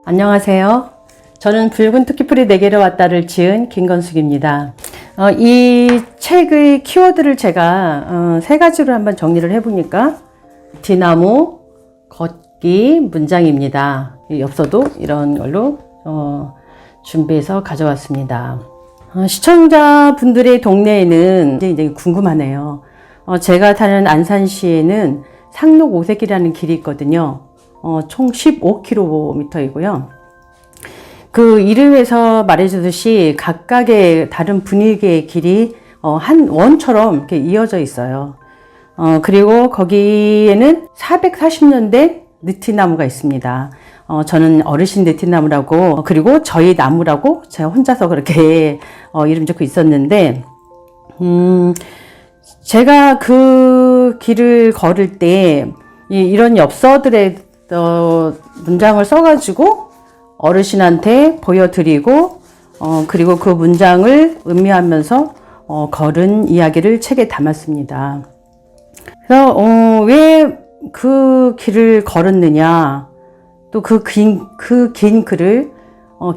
안녕하세요. 저는 붉은 토끼풀이 내게로 왔다를 지은 김건숙입니다. 이 책의 키워드를 제가 세 가지로 한번 정리를 해보니까 디나무, 걷기, 문장입니다. 엽서도 이런 걸로 준비해서 가져왔습니다. 시청자분들의 동네에는 이제 궁금하네요. 제가 사는 안산시에는 상록 오색이라는 길이 있거든요. 총 15km이고요. 그 이름에서 말해주듯이 각각의 다른 분위기의 길이 한 원처럼 이렇게 이어져 있어요. 그리고 거기에는 440년 된 느티나무가 있습니다. 저는 어르신 느티나무라고, 그리고 저희 나무라고 제가 혼자서 그렇게 이름 짓고 있었는데, 제가 그 길을 걸을 때 이런 엽서들의 문장을 써가지고 어르신한테 보여드리고, 그리고 그 문장을 음미하면서 걸은 이야기를 책에 담았습니다. 그래서 왜 그 길을 걸었느냐, 또 그 긴 글을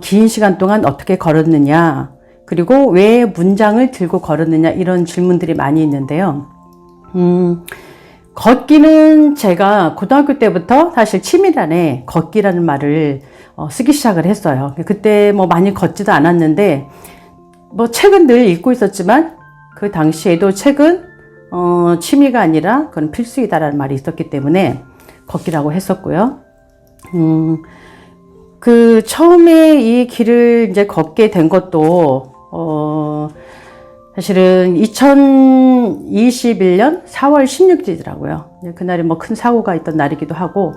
긴 시간 동안 어떻게 걸었느냐, 그리고 왜 문장을 들고 걸었느냐, 이런 질문들이 많이 있는데요. 걷기는 제가 고등학교 때부터 사실 취미란에 걷기라는 말을 쓰기 시작을 했어요. 그때 많이 걷지도 않았는데, 책은 늘 읽고 있었지만, 그 당시에도 책은 취미가 아니라 그건 필수이다라는 말이 있었기 때문에 걷기라고 했었고요. 처음에 이 길을 이제 걷게 된 것도, 사실은 2021년 4월 16일이더라고요. 그날이 큰 사고가 있던 날이기도 하고,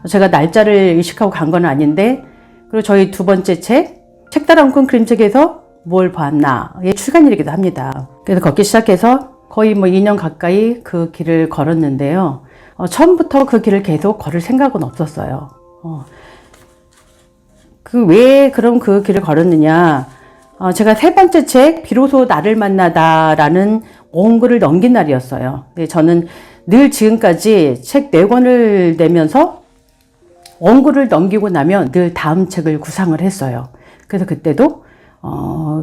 제가 날짜를 의식하고 간 건 아닌데, 그리고 저희 두 번째 책다라운 끈 그림책에서 뭘 봤나의 출간일이기도 합니다. 그래서 걷기 시작해서 거의 2년 가까이 그 길을 걸었는데요. 처음부터 그 길을 계속 걸을 생각은 없었어요. 왜 그럼 그 길을 걸었느냐. 제가 세 번째 책, 비로소 나를 만나다라는 원고를 넘긴 날이었어요. 저는 늘 지금까지 책 4권을 내면서 원고를 넘기고 나면 늘 다음 책을 구상을 했어요. 그래서 그때도,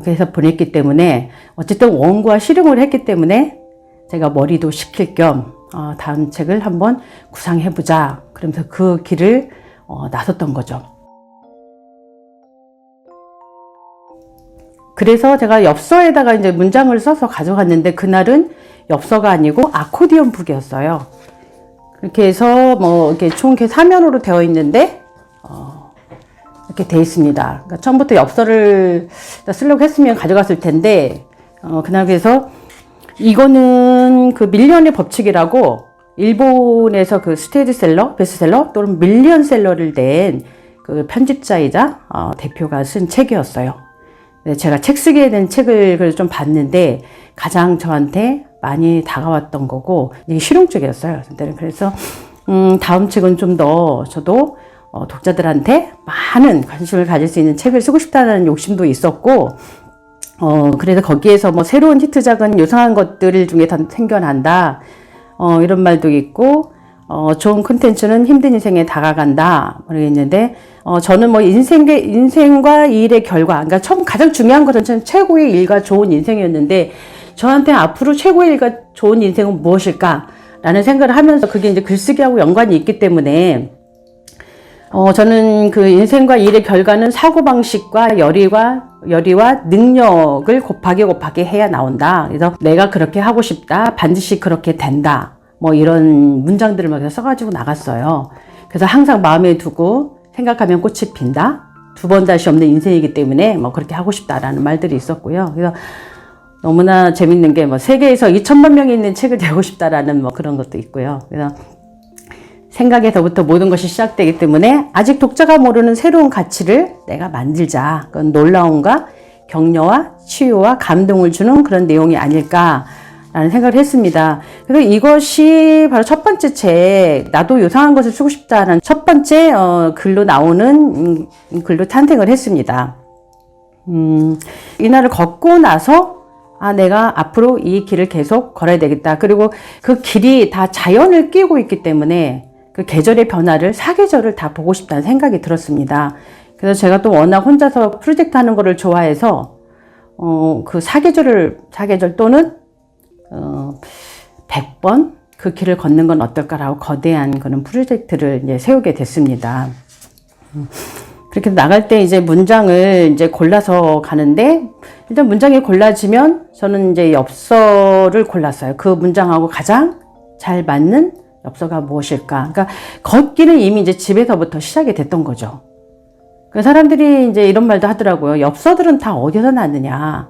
그래서 보냈기 때문에, 어쨌든 원고와 실행을 했기 때문에 제가 머리도 식힐 겸, 다음 책을 한번 구상해보자. 그러면서 그 길을 나섰던 거죠. 그래서 제가 엽서에다가 이제 문장을 써서 가져갔는데, 그날은 엽서가 아니고 아코디언 북이었어요. 그렇게 해서 이렇게 총 4면으로 되어 있는데, 이렇게 되어 있습니다. 그러니까 처음부터 엽서를 쓰려고 했으면 가져갔을 텐데, 그날 그래서 이거는 그 밀리언의 법칙이라고 일본에서 그 스테디셀러, 베스트셀러 또는 밀리언셀러를 낸 그 편집자이자 대표가 쓴 책이었어요. 제가 책 쓰게 된 책을 그래서 좀 봤는데 가장 저한테 많이 다가왔던 거고, 이게 실용적이었어요. 그래서 다음 책은 좀 더 저도 독자들한테 많은 관심을 가질 수 있는 책을 쓰고 싶다는 욕심도 있었고, 그래서 거기에서 새로운 히트작은 요상한 것들 중에 더 생겨난다, 이런 말도 있고, 좋은 콘텐츠는 힘든 인생에 다가간다, 모르겠는데, 저는 인생과 일의 결과, 그러니까 가장 중요한 것은 저는 최고의 일과 좋은 인생이었는데, 저한테 앞으로 최고의 일과 좋은 인생은 무엇일까? 라는 생각을 하면서 그게 이제 글쓰기하고 연관이 있기 때문에, 저는 그 인생과 일의 결과는 사고방식과 열의와 능력을 곱하기 해야 나온다. 그래서 내가 그렇게 하고 싶다. 반드시 그렇게 된다. 이런 문장들을 막 써가지고 나갔어요. 그래서 항상 마음에 두고 생각하면 꽃이 핀다. 두 번 다시 없는 인생이기 때문에 그렇게 하고 싶다라는 말들이 있었고요. 그래서 너무나 재밌는 게 세계에서 2천만 명이 있는 책을 내고 싶다라는 그런 것도 있고요. 그래서 생각에서부터 모든 것이 시작되기 때문에 아직 독자가 모르는 새로운 가치를 내가 만들자. 그건 놀라움과 격려와 치유와 감동을 주는 그런 내용이 아닐까라는 생각을 했습니다. 그래서 이것이 바로 첫 번째 책, 나도 요상한 것을 쓰고 싶다는 첫 번째 글로 나오는 글로 탄생을 했습니다. 이날을 걷고 나서 내가 앞으로 이 길을 계속 걸어야 되겠다. 그리고 그 길이 다 자연을 끼고 있기 때문에 그 계절의 변화를, 사계절을 다 보고 싶다는 생각이 들었습니다. 그래서 제가 또 워낙 혼자서 프로젝트 하는 거를 좋아해서 그 사계절 또는 100번 그 길을 걷는 건 어떨까라고 거대한 그런 프로젝트를 이제 세우게 됐습니다. 그렇게 나갈 때 이제 문장을 이제 골라서 가는데, 일단 문장이 골라지면 저는 이제 엽서를 골랐어요. 그 문장하고 가장 잘 맞는 엽서가 무엇일까? 그러니까 걷기는 이미 이제 집에서부터 시작이 됐던 거죠. 그 사람들이 이제 이런 말도 하더라고요. 엽서들은 다 어디서 났느냐.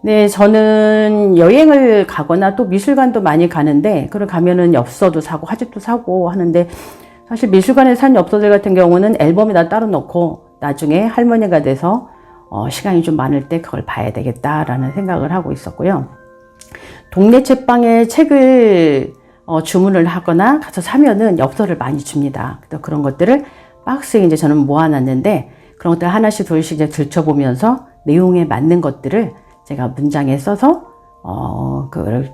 네, 저는 여행을 가거나 또 미술관도 많이 가는데, 그걸 가면은 엽서도 사고 화집도 사고 하는데, 사실 미술관에 산 엽서들 같은 경우는 앨범에다 따로 넣고 나중에 할머니가 돼서 시간이 좀 많을 때 그걸 봐야 되겠다라는 생각을 하고 있었고요. 동네 책방에 책을 주문을 하거나 가서 사면은 엽서를 많이 줍니다. 그래서 그런 것들을 박스에 이제 저는 모아놨는데, 그런 것들 하나씩 둘씩 이제 들춰보면서 내용에 맞는 것들을 제가 문장에 써서 그걸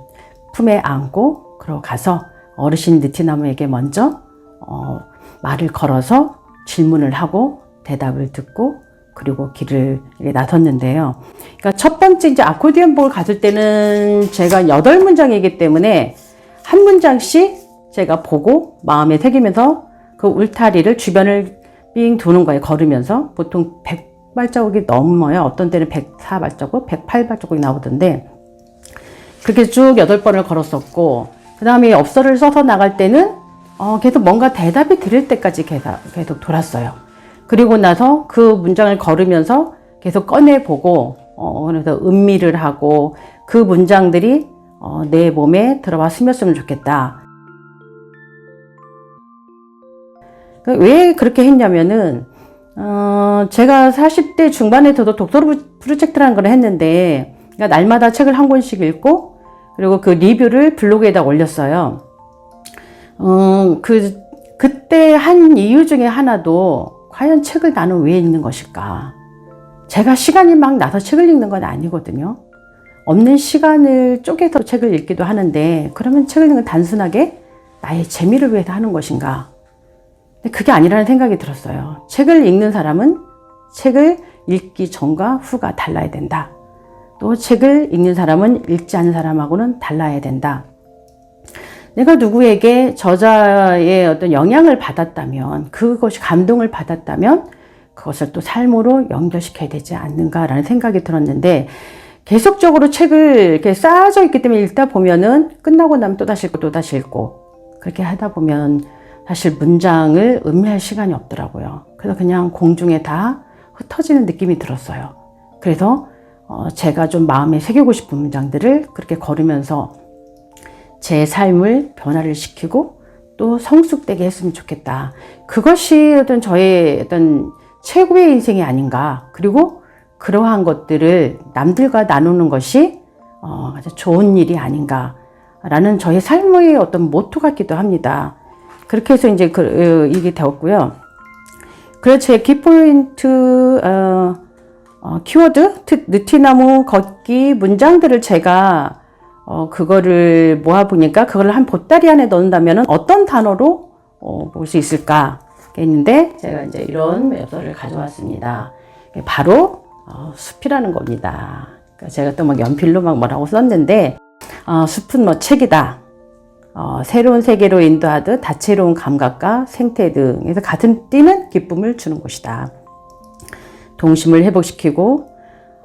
품에 안고 그러고 가서 어르신 느티나무에게 먼저 말을 걸어서 질문을 하고 대답을 듣고 그리고 길을 나섰는데요. 그러니까 첫 번째 이제 아코디언 보러 갔을 때는 제가 8문장이기 때문에 한 문장씩 제가 보고 마음에 새기면서 그 울타리를 주변을 삥 도는 거예요. 걸으면서 보통 100발자국이 넘어요. 어떤 때는 104발자국, 108발자국이 나오던데, 그렇게 쭉 8번을 걸었었고, 그 다음에 엽서를 써서 나갈 때는 계속 뭔가 대답이 들을 때까지 계속 돌았어요. 그리고 나서 그 문장을 걸으면서 계속 꺼내보고, 그래서 음미를 하고 그 문장들이 내 몸에 들어와 스며으면 좋겠다. 왜 그렇게 했냐면은, 제가 40대 중반에 저도 독서 프로젝트라는 걸 했는데, 그러니까 날마다 책을 한 권씩 읽고, 그리고 그 리뷰를 블로그에다 올렸어요. 그때 한 이유 중에 하나도 과연 책을 나는 왜 읽는 것일까? 제가 시간이 막 나서 책을 읽는 건 아니거든요. 없는 시간을 쪼개서 책을 읽기도 하는데, 그러면 책을 읽는 건 단순하게 나의 재미를 위해서 하는 것인가? 근데 그게 아니라는 생각이 들었어요. 책을 읽는 사람은 책을 읽기 전과 후가 달라야 된다. 또 책을 읽는 사람은 읽지 않는 사람하고는 달라야 된다. 내가 누구에게 저자의 어떤 영향을 받았다면, 그것이 감동을 받았다면 그것을 또 삶으로 연결시켜야 되지 않는가라는 생각이 들었는데, 계속적으로 책을 이렇게 쌓아져 있기 때문에 읽다 보면은 끝나고 나면 또다시 읽고 또다시 읽고, 그렇게 하다 보면 사실 문장을 음미할 시간이 없더라고요. 그래서 그냥 공중에 다 흩어지는 느낌이 들었어요. 그래서 제가 좀 마음에 새기고 싶은 문장들을 그렇게 걸으면서 제 삶을 변화를 시키고 또 성숙되게 했으면 좋겠다. 그것이 어떤 저의 어떤 최고의 인생이 아닌가. 그리고 그러한 것들을 남들과 나누는 것이 아주 좋은 일이 아닌가라는 저의 삶의 어떤 모토 같기도 합니다. 그렇게 해서 이제 이게 되었고요. 그래서 제 키포인트 키워드, 느티나무 걷기 문장들을 제가 그거를 모아보니까 그걸 한 보따리 안에 넣는다면 어떤 단어로 볼 수 있을까 했는데, 제가 이제 이런 엽서를 가져왔습니다. 바로 숲이라는 겁니다. 그러니까 제가 또 막 연필로 막 뭐라고 썼는데, 숲은 뭐 책이다. 새로운 세계로 인도하듯 다채로운 감각과 생태 등에서 가슴 뛰는 기쁨을 주는 곳이다. 동심을 회복시키고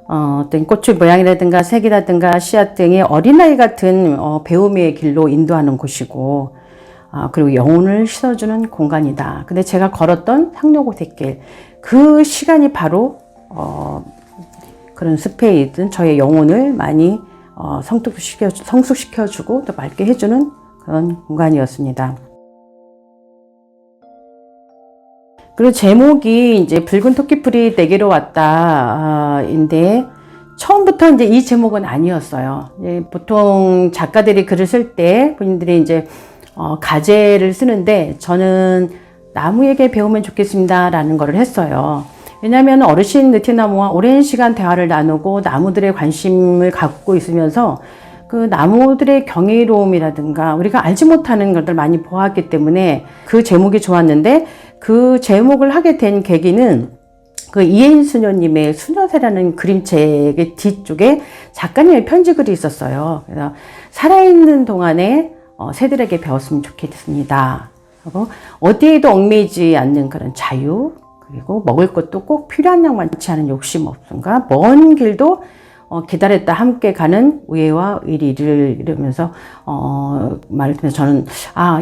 어떤 꽃의 모양이라든가 색이라든가 씨앗 등의 어린아이 같은 배움의 길로 인도하는 곳이고, 그리고 영혼을 씻어주는 공간이다. 근데 제가 걸었던 상록고색길, 그 시간이 바로 그런 숲에 있던 저의 영혼을 많이 성숙시켜주고 또 맑게 해주는 그런 공간이었습니다. 그리고 제목이 이제 붉은 토끼풀이 내게로 왔다인데, 처음부터 이제 이 제목은 아니었어요. 보통 작가들이 글을 쓸 때 본인들이 이제 가제를 쓰는데, 저는 나무에게 배우면 좋겠습니다라는 거를 했어요. 왜냐하면 어르신 느티나무와 오랜 시간 대화를 나누고 나무들의 관심을 갖고 있으면서 그 나무들의 경이로움이라든가 우리가 알지 못하는 것들 많이 보았기 때문에 그 제목이 좋았는데, 그 제목을 하게 된 계기는 그 이혜인 수녀님의 수녀새라는 그림책의 뒤쪽에 작가님의 편지글이 있었어요. 그래서 살아있는 동안에 새들에게 배웠으면 좋겠습니다. 그리고 어디에도 얽매이지 않는 그런 자유, 그리고 먹을 것도 꼭 필요한 양만치 않은 욕심 없음과 먼 길도 기다렸다 함께 가는 의회와 의리를 이러면서 말을 들으면서 저는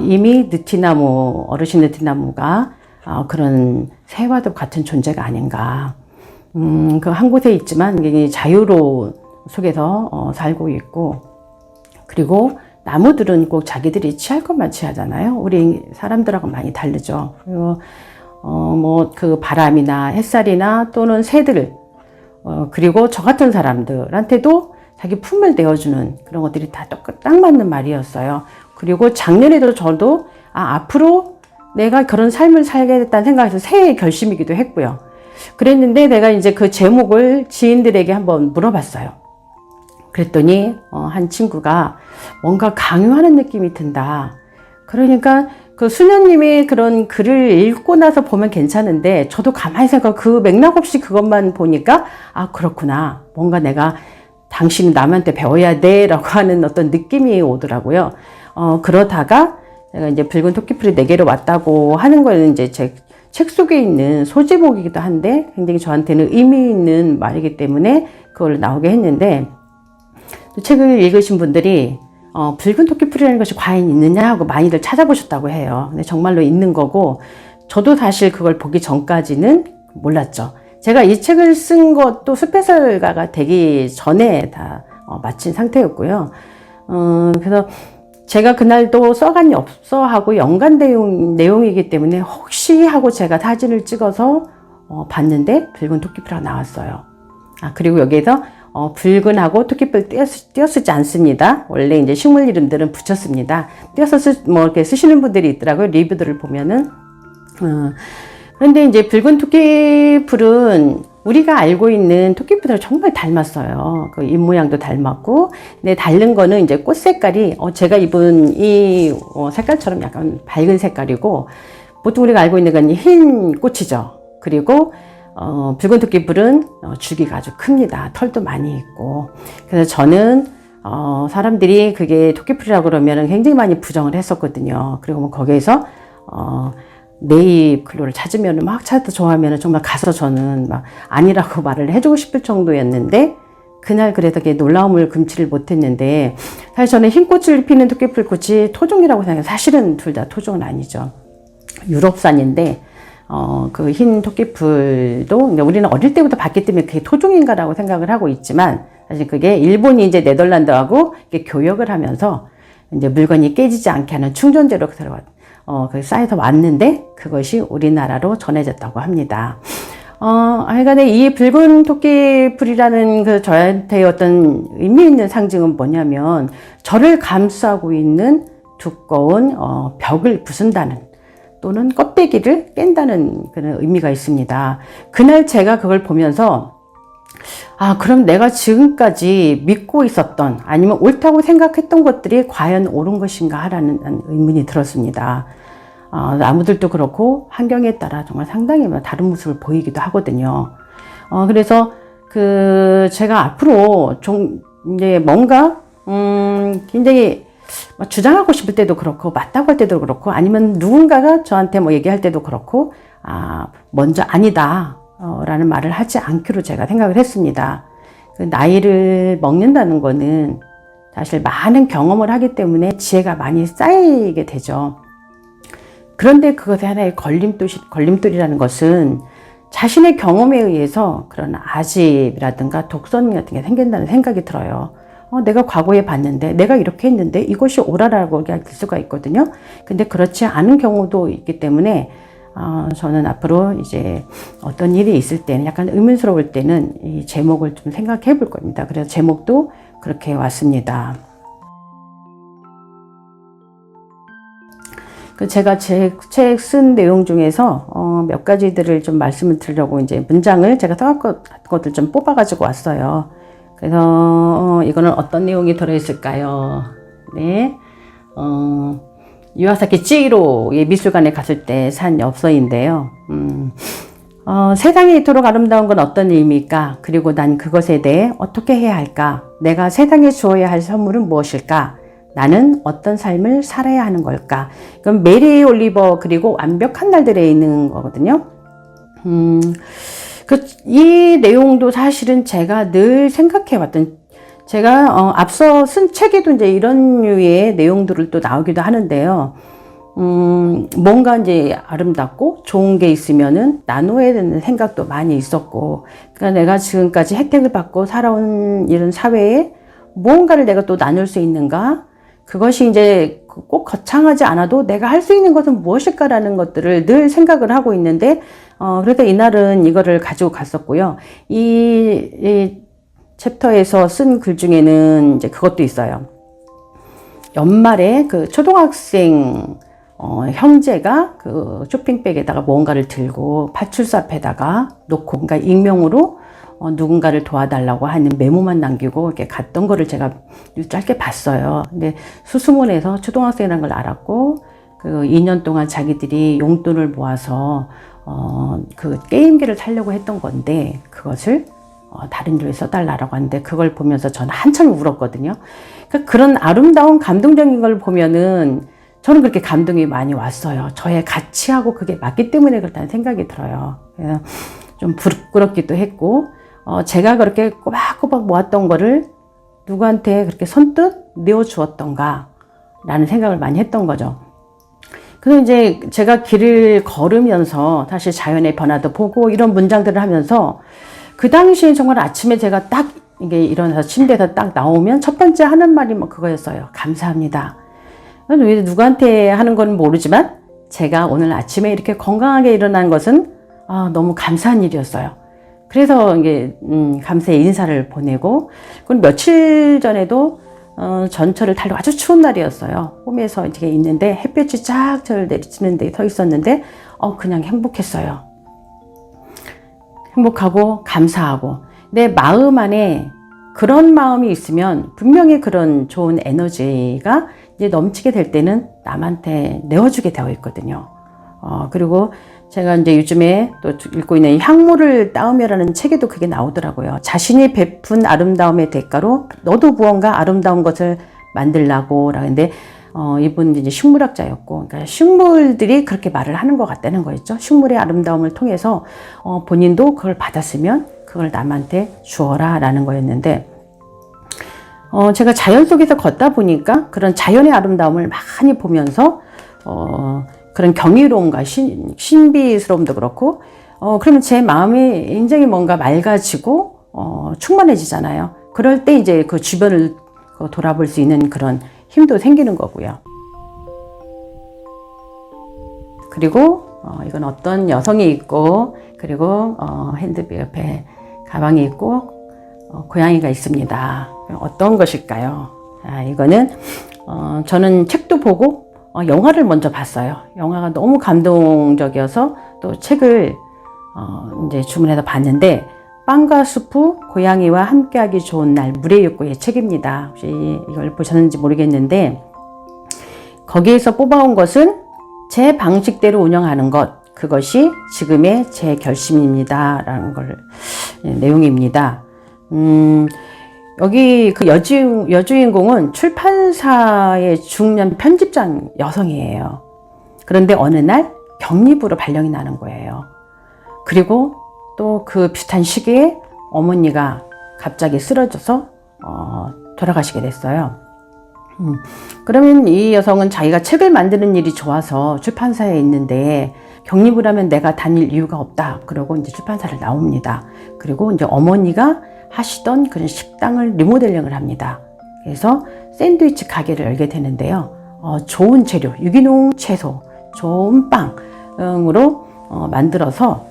이미 느티나무, 어르신 느티나무가 그런 새와도 같은 존재가 아닌가. 그 한 곳에 있지만 이게 자유로 속에서 살고 있고, 그리고 나무들은 꼭 자기들이 취할 것만 취하잖아요. 우리 사람들하고 많이 다르죠. 그리고 뭐 그 바람이나 햇살이나 또는 새들, 그리고 저 같은 사람들한테도 자기 품을 내어주는 그런 것들이 다 딱 맞는 말이었어요. 그리고 작년에도 저도 앞으로 내가 그런 삶을 살겠다는 생각에서 새해의 결심이기도 했고요. 그랬는데 내가 이제 그 제목을 지인들에게 한번 물어봤어요. 그랬더니 한 친구가 뭔가 강요하는 느낌이 든다. 그러니까 그 수녀님의 그런 글을 읽고 나서 보면 괜찮은데, 저도 가만히 그 맥락 없이 그것만 보니까 그렇구나. 뭔가 내가 당신은 남한테 배워야 돼 라고 하는 어떤 느낌이 오더라고요. 그러다가 제가 이제 붉은 토끼풀이 4개로 왔다고 하는 거는 이제 제 책 속에 있는 소제목이기도 한데 굉장히 저한테는 의미 있는 말이기 때문에 그걸 나오게 했는데, 책을 읽으신 분들이 붉은 토끼풀이라는 것이 과연 있느냐 하고 많이들 찾아보셨다고 해요. 근데 정말로 있는 거고, 저도 사실 그걸 보기 전까지는 몰랐죠. 제가 이 책을 쓴 것도 숲해설가가 되기 전에 다 마친 상태였고요. 그래서 제가 그날도 써간이 없어 하고 연관 내용이기 때문에 혹시 하고 제가 사진을 찍어서 봤는데 붉은 토끼풀이가 나왔어요. 그리고 여기에서 붉은하고 토끼풀 띄어쓰지 않습니다. 원래 이제 식물 이름들은 붙였습니다. 띄어서 이렇게 쓰시는 분들이 있더라고요. 리뷰들을 보면은. 그런데 이제 붉은 토끼풀은 우리가 알고 있는 토끼풀이랑 정말 닮았어요. 그 입 모양도 닮았고, 근데 다른 거는 이제 꽃 색깔이 제가 입은 이 색깔처럼 약간 밝은 색깔이고, 보통 우리가 알고 있는 건 흰 꽃이죠. 그리고 붉은 토끼풀은 줄기가 아주 큽니다. 털도 많이 있고. 그래서 저는 사람들이 그게 토끼풀이라고 그러면 굉장히 많이 부정을 했었거든요. 그리고 뭐 거기에서 네잎 글로를 찾으면 막 찾아서 좋아하면 정말 가서 저는 막 아니라고 말을 해주고 싶을 정도였는데, 그날 그래서 놀라움을 금치를 못했는데, 사실 저는 흰 꽃을 피는 토끼풀 꽃이 토종이라고 생각해요. 사실은 둘 다 토종은 아니죠. 유럽산인데 그 흰 토끼풀도 우리는 어릴 때부터 봤기 때문에 그게 토종인가라고 생각을 하고 있지만, 사실 그게 일본이 이제 네덜란드하고 이렇게 교역을 하면서 이제 물건이 깨지지 않게 하는 충전재로 쌓여서 왔는데, 그것이 우리나라로 전해졌다고 합니다. 하여간에 이 붉은 토끼풀이라는 그 저한테 어떤 의미 있는 상징은 뭐냐면, 저를 감싸고 있는 두꺼운 벽을 부순다는, 또는 껍데기를 깬다는 그런 의미가 있습니다. 그날 제가 그걸 보면서 그럼 내가 지금까지 믿고 있었던, 아니면 옳다고 생각했던 것들이 과연 옳은 것인가 하라는 의문이 들었습니다. 나무들도 그렇고 환경에 따라 정말 상당히 다른 모습을 보이기도 하거든요. 그래서 제가 앞으로 이제 뭔가 굉장히 주장하고 싶을 때도 그렇고, 맞다고 할 때도 그렇고, 아니면 누군가가 저한테 얘기할 때도 그렇고, 먼저 아니다 라는 말을 하지 않기로 제가 생각을 했습니다. 그 나이를 먹는다는 거는 사실 많은 경험을 하기 때문에 지혜가 많이 쌓이게 되죠. 그런데 그것의 하나의 걸림돌이라는 것은 자신의 경험에 의해서 그런 아집이라든가 독선 같은 게 생긴다는 생각이 들어요. 내가 과거에 봤는데, 내가 이렇게 했는데 이것이 옳아라고 할 수가 있거든요. 근데 그렇지 않은 경우도 있기 때문에 저는 앞으로 이제 어떤 일이 있을 때는, 약간 의문스러울 때는 이 제목을 좀 생각해 볼 겁니다. 그래서 제목도 그렇게 왔습니다. 제가 제 책 쓴 내용 중에서 몇 가지들을 좀 말씀을 드리려고 이제 문장을 제가 써갖고 것들 좀 뽑아가지고 왔어요. 그래서 이거는 어떤 내용이 들어있을까요? 네, 이와사키 찌히로의 미술관에 갔을 때 산 엽서인데요. 세상에 이토록 아름다운 건 어떤 의미일까? 그리고 난 그것에 대해 어떻게 해야 할까? 내가 세상에 주어야 할 선물은 무엇일까? 나는 어떤 삶을 살아야 하는 걸까? 그럼 메리 올리버 그리고 완벽한 날들에 있는 거거든요. 이 내용도 사실은 제가 늘 생각해왔던, 제가 앞서 쓴 책에도 이제 이런 류의 내용들을 또 나오기도 하는데요. 뭔가 이제 아름답고 좋은 게 있으면은 나눠야 되는 생각도 많이 있었고, 그러니까 내가 지금까지 혜택을 받고 살아온 이런 사회에 무언가를 내가 또 나눌 수 있는가? 그것이 이제 꼭 거창하지 않아도 내가 할 수 있는 것은 무엇일까라는 것들을 늘 생각을 하고 있는데, 그래서 이날은 이거를 가지고 갔었고요. 이 챕터에서 쓴 글 중에는 이제 그것도 있어요. 연말에 그 초등학생 형제가 그 쇼핑백에다가 뭔가를 들고 파출소 앞에다가 놓고, 그러니까 익명으로 누군가를 도와달라고 하는 메모만 남기고 이렇게 갔던 거를 제가 짧게 봤어요. 근데 수수문에서 초등학생이라는 걸 알았고, 그 2년 동안 자기들이 용돈을 모아서 그 게임기를 사려고 했던 건데, 그것을 다른 일에 써달라고 하는데, 그걸 보면서 저는 한참 울었거든요. 그러니까 그런 아름다운 감동적인 걸 보면은 저는 그렇게 감동이 많이 왔어요. 저의 가치하고 그게 맞기 때문에 그렇다는 생각이 들어요. 그래서 좀 부끄럽기도 했고, 제가 그렇게 꼬박꼬박 모았던 거를 누구한테 그렇게 선뜻 내어주었던가 라는 생각을 많이 했던 거죠. 그래서 이제 제가 길을 걸으면서 사실 자연의 변화도 보고 이런 문장들을 하면서, 그 당시에 정말 아침에 제가 딱 이게 일어나서 침대에서 딱 나오면 첫 번째 하는 말이 뭐 그거였어요. 감사합니다. 왜 누구한테 하는 건 모르지만 제가 오늘 아침에 이렇게 건강하게 일어난 것은 너무 감사한 일이었어요. 그래서 이게 감사의 인사를 보내고, 그리고 며칠 전에도 전철을 타려고 아주 추운 날이었어요. 홈에서 이렇게 있는데 햇볕이 쫙 저를 내리치는 데 서 있었는데 그냥 행복했어요. 행복하고 감사하고, 내 마음 안에 그런 마음이 있으면 분명히 그런 좋은 에너지가 이제 넘치게 될 때는 남한테 내어주게 되어 있거든요. 그리고 제가 이제 요즘에 또 읽고 있는 향물을 따으며라는 책에도 그게 나오더라고요. 자신이 베푼 아름다움의 대가로 너도 무언가 아름다운 것을 만들라고 라는데, 이분은 이제 식물학자였고, 그러니까 식물들이 그렇게 말을 하는 것 같다는 거였죠. 식물의 아름다움을 통해서 본인도 그걸 받았으면 그걸 남한테 주어라 라는 거였는데, 제가 자연 속에서 걷다 보니까 그런 자연의 아름다움을 많이 보면서 그런 경이로움과 신비스러움도 그렇고, 그러면 제 마음이 굉장히 뭔가 맑아지고 충만해지잖아요. 그럴 때 이제 그 주변을 돌아볼 수 있는 그런 힘도 생기는 거고요. 그리고 이건 어떤 여성이 있고, 그리고 핸드백 옆에 가방이 있고 고양이가 있습니다. 어떤 것일까요? 이거는 저는 책도 보고 영화를 먼저 봤어요. 영화가 너무 감동적이어서 또 책을 이제 주문해서 봤는데, 빵과 수프, 고양이와 함께하기 좋은 날, 물의 욕구의 책입니다. 혹시 이걸 보셨는지 모르겠는데, 거기에서 뽑아온 것은 제 방식대로 운영하는 것, 그것이 지금의 제 결심입니다 라는 내용입니다. 여기 그 여주인공은 출판사의 중년 편집장 여성이에요. 그런데 어느 날 격리부로 발령이 나는 거예요. 그리고 또 그 비슷한 시기에 어머니가 갑자기 쓰러져서 돌아가시게 됐어요. 그러면 이 여성은 자기가 책을 만드는 일이 좋아서 출판사에 있는데, 격리부라면 내가 다닐 이유가 없다. 그러고 이제 출판사를 나옵니다. 그리고 이제 어머니가 하시던 그런 식당을 리모델링을 합니다. 그래서 샌드위치 가게를 열게 되는데요. 좋은 재료, 유기농 채소, 좋은 빵으로 만들어서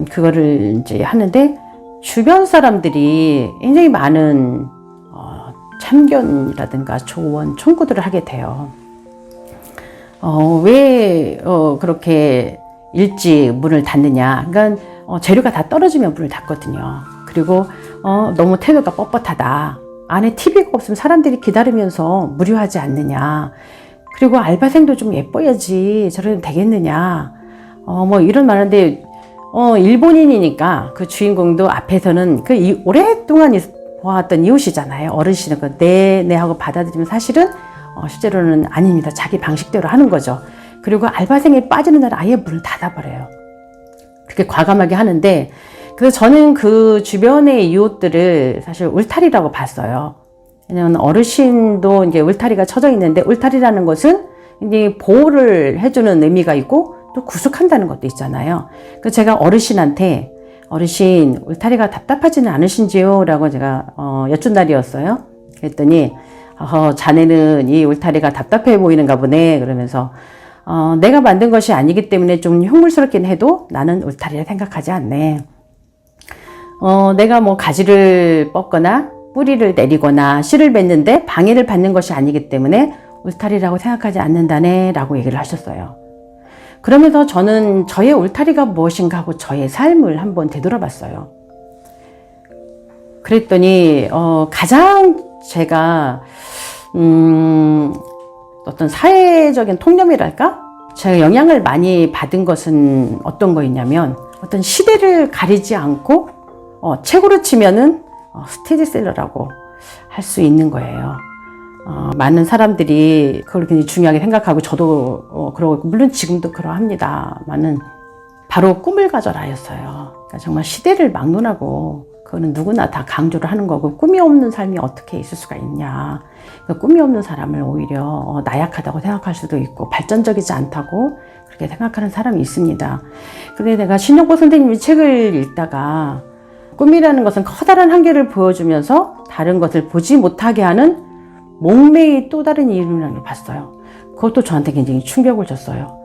그거를 이제 하는데, 주변 사람들이 굉장히 많은 참견이라든가 조언, 청구들을 하게 돼요. 왜 그렇게 일찍 문을 닫느냐. 그러니까 재료가 다 떨어지면 문을 닫거든요. 그리고 너무 태도가 뻣뻣하다. 안에 TV가 없으면 사람들이 기다리면서 무료하지 않느냐. 그리고 알바생도 좀 예뻐야지 저러면 되겠느냐. 뭐 이런 말인데, 일본인이니까 그 주인공도 앞에서는 오랫동안 보았던 이웃이잖아요. 어르신은 네 하고 받아들이면 사실은 실제로는 아닙니다. 자기 방식대로 하는 거죠. 그리고 알바생이 빠지는 날 아예 문을 닫아버려요. 그렇게 과감하게 하는데, 저는 그 주변의 이웃들을 사실 울타리라고 봤어요. 왜냐면 어르신도 이제 울타리가 쳐져 있는데, 울타리라는 것은 이제 보호를 해주는 의미가 있고 또 구속한다는 것도 있잖아요. 그래서 제가 어르신한테 어르신 울타리가 답답하지는 않으신지요? 라고 제가 여쭌 날이었어요. 그랬더니 자네는 이 울타리가 답답해 보이는가 보네. 그러면서 내가 만든 것이 아니기 때문에 좀 흉물스럽긴 해도 나는 울타리를 생각하지 않네. 내가 뭐 가지를 뻗거나 뿌리를 내리거나 씨를 뱉는데 방해를 받는 것이 아니기 때문에 울타리라고 생각하지 않는다네 라고 얘기를 하셨어요. 그러면서 저는 저의 울타리가 무엇인가 하고 저의 삶을 한번 되돌아봤어요. 그랬더니 가장 제가 어떤 사회적인 통념이랄까? 제가 영향을 많이 받은 것은 어떤 거였냐면, 어떤 시대를 가리지 않고 책으로 치면은 스테디셀러라고 할 수 있는 거예요. 많은 사람들이 그걸 굉장히 중요하게 생각하고 저도 그러고, 물론 지금도 그러합니다만은 바로 꿈을 가져라였어요. 그러니까 정말 시대를 막론하고, 그거는 누구나 다 강조를 하는 거고, 꿈이 없는 삶이 어떻게 있을 수가 있냐. 그러니까 꿈이 없는 사람을 오히려 나약하다고 생각할 수도 있고 발전적이지 않다고 그렇게 생각하는 사람이 있습니다. 근데 내가 신영보 선생님이 책을 읽다가 꿈이라는 것은 커다란 한계를 보여주면서 다른 것을 보지 못하게 하는 목매의 또 다른 이름이라는 걸 봤어요. 그것도 저한테 굉장히 충격을 줬어요.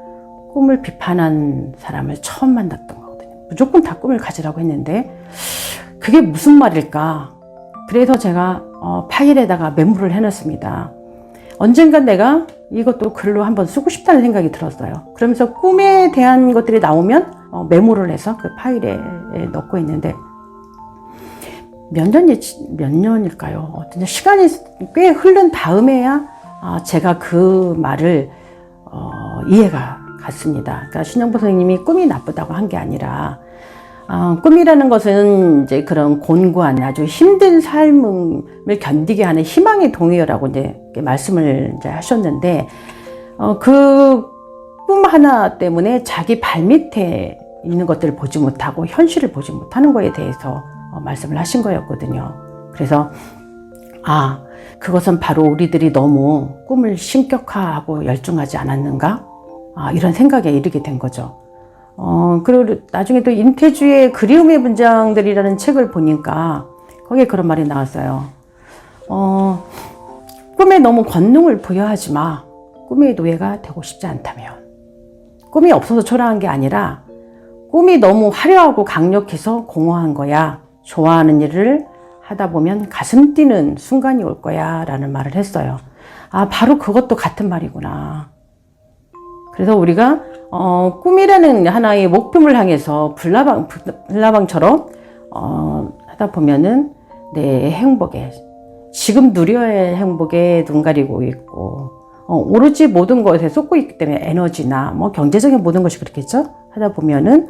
꿈을 비판한 사람을 처음 만났던 거거든요. 무조건 다 꿈을 가지라고 했는데 그게 무슨 말일까? 그래서 제가 파일에다가 메모를 해놨습니다. 언젠간 내가 이것도 글로 한번 쓰고 싶다는 생각이 들었어요. 그러면서 꿈에 대한 것들이 나오면 메모를 해서 그 파일에 넣고 있는데, 몇 년일까요? 어떤 시간이 꽤 흐른 다음에야 제가 그 말을 이해가 갔습니다. 그러니까 신영보 선생님이 꿈이 나쁘다고 한 게 아니라, 꿈이라는 것은 이제 그런 곤고한 아주 힘든 삶을 견디게 하는 희망의 동요라고 이제 말씀을 이제 하셨는데, 그 꿈 하나 때문에 자기 발밑에 있는 것들을 보지 못하고 현실을 보지 못하는 거에 대해서 말씀을 하신 거였거든요. 그래서 그것은 바로 우리들이 너무 꿈을 신격화하고 열중하지 않았는가? 이런 생각에 이르게 된 거죠. 그리고 나중에 또 임태주의 그리움의 문장들이라는 책을 보니까 거기에 그런 말이 나왔어요. 꿈에 너무 권능을 부여하지 마. 꿈의 노예가 되고 싶지 않다면. 꿈이 없어서 초라한 게 아니라 꿈이 너무 화려하고 강력해서 공허한 거야. 좋아하는 일을 하다 보면 가슴 뛰는 순간이 올 거야 라는 말을 했어요. 바로 그것도 같은 말이구나. 그래서 우리가 꿈이라는 하나의 목표를 향해서 불나방처럼 하다 보면은 내 행복에, 지금 누려야 할 행복에 눈 가리고 있고, 오로지 모든 것에 쏟고 있기 때문에 에너지나 뭐 경제적인 모든 것이 그렇겠죠? 하다 보면은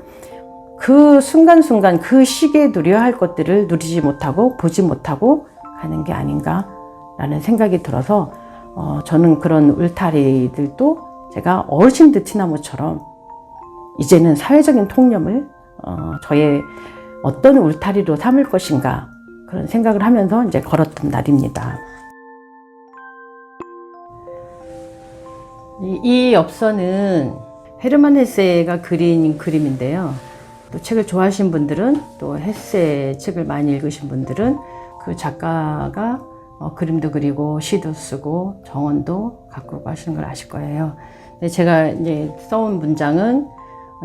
그 순간순간 그 시기에 누려야 할 것들을 누리지 못하고 보지 못하고 가는 게 아닌가라는 생각이 들어서 저는 그런 울타리들도 제가 어르신들 티나무처럼 이제는 사회적인 통념을 저의 어떤 울타리로 삼을 것인가, 그런 생각을 하면서 이제 걸었던 날입니다. 이 엽서는 헤르만 헤세가 그린 그림인데요. 또 책을 좋아하신 분들은, 또 헤세 책을 많이 읽으신 분들은 그 작가가 그림도 그리고 시도 쓰고 정원도 가꾸고 하시는 걸 아실 거예요. 근데 제가 이제 써온 문장은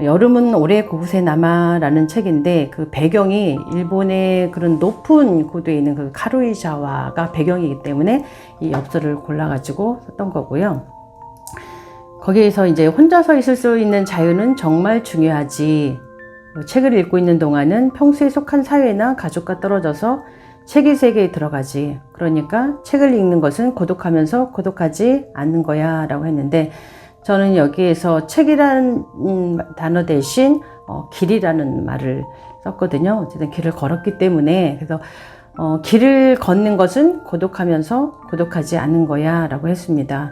여름은 오래 그곳에 남아라는 책인데, 그 배경이 일본의 그런 높은 고도에 있는 그 카루이자와가 배경이기 때문에 이 엽서를 골라가지고 썼던 거고요. 거기에서 이제 혼자서 있을 수 있는 자유는 정말 중요하지. 책을 읽고 있는 동안은 평소에 속한 사회나 가족과 떨어져서 책의 세계에 들어가지. 그러니까 책을 읽는 것은 고독하면서 고독하지 않는 거야 라고 했는데, 저는 여기에서 책이라는 단어 대신 길이라는 말을 썼거든요. 어쨌든 길을 걸었기 때문에. 그래서 길을 걷는 것은 고독하면서 고독하지 않은 거야 라고 했습니다.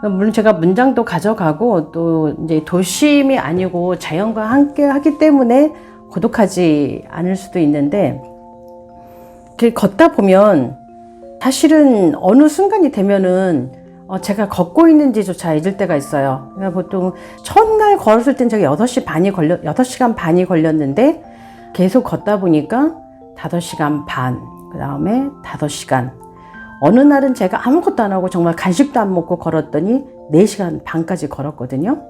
물론 제가 문장도 가져가고 또 이제 도심이 아니고 자연과 함께 하기 때문에 고독하지 않을 수도 있는데, 길 걷다 보면 사실은 어느 순간이 되면은 제가 걷고 있는지조차 잊을 때가 있어요. 그러니까 보통 첫날 걸었을 땐 제가 6시간 반이 걸렸는데 계속 걷다 보니까 5시간 반, 그 다음에 5시간. 어느 날은 제가 아무것도 안 하고 정말 간식도 안 먹고 걸었더니 4시간 반까지 걸었거든요.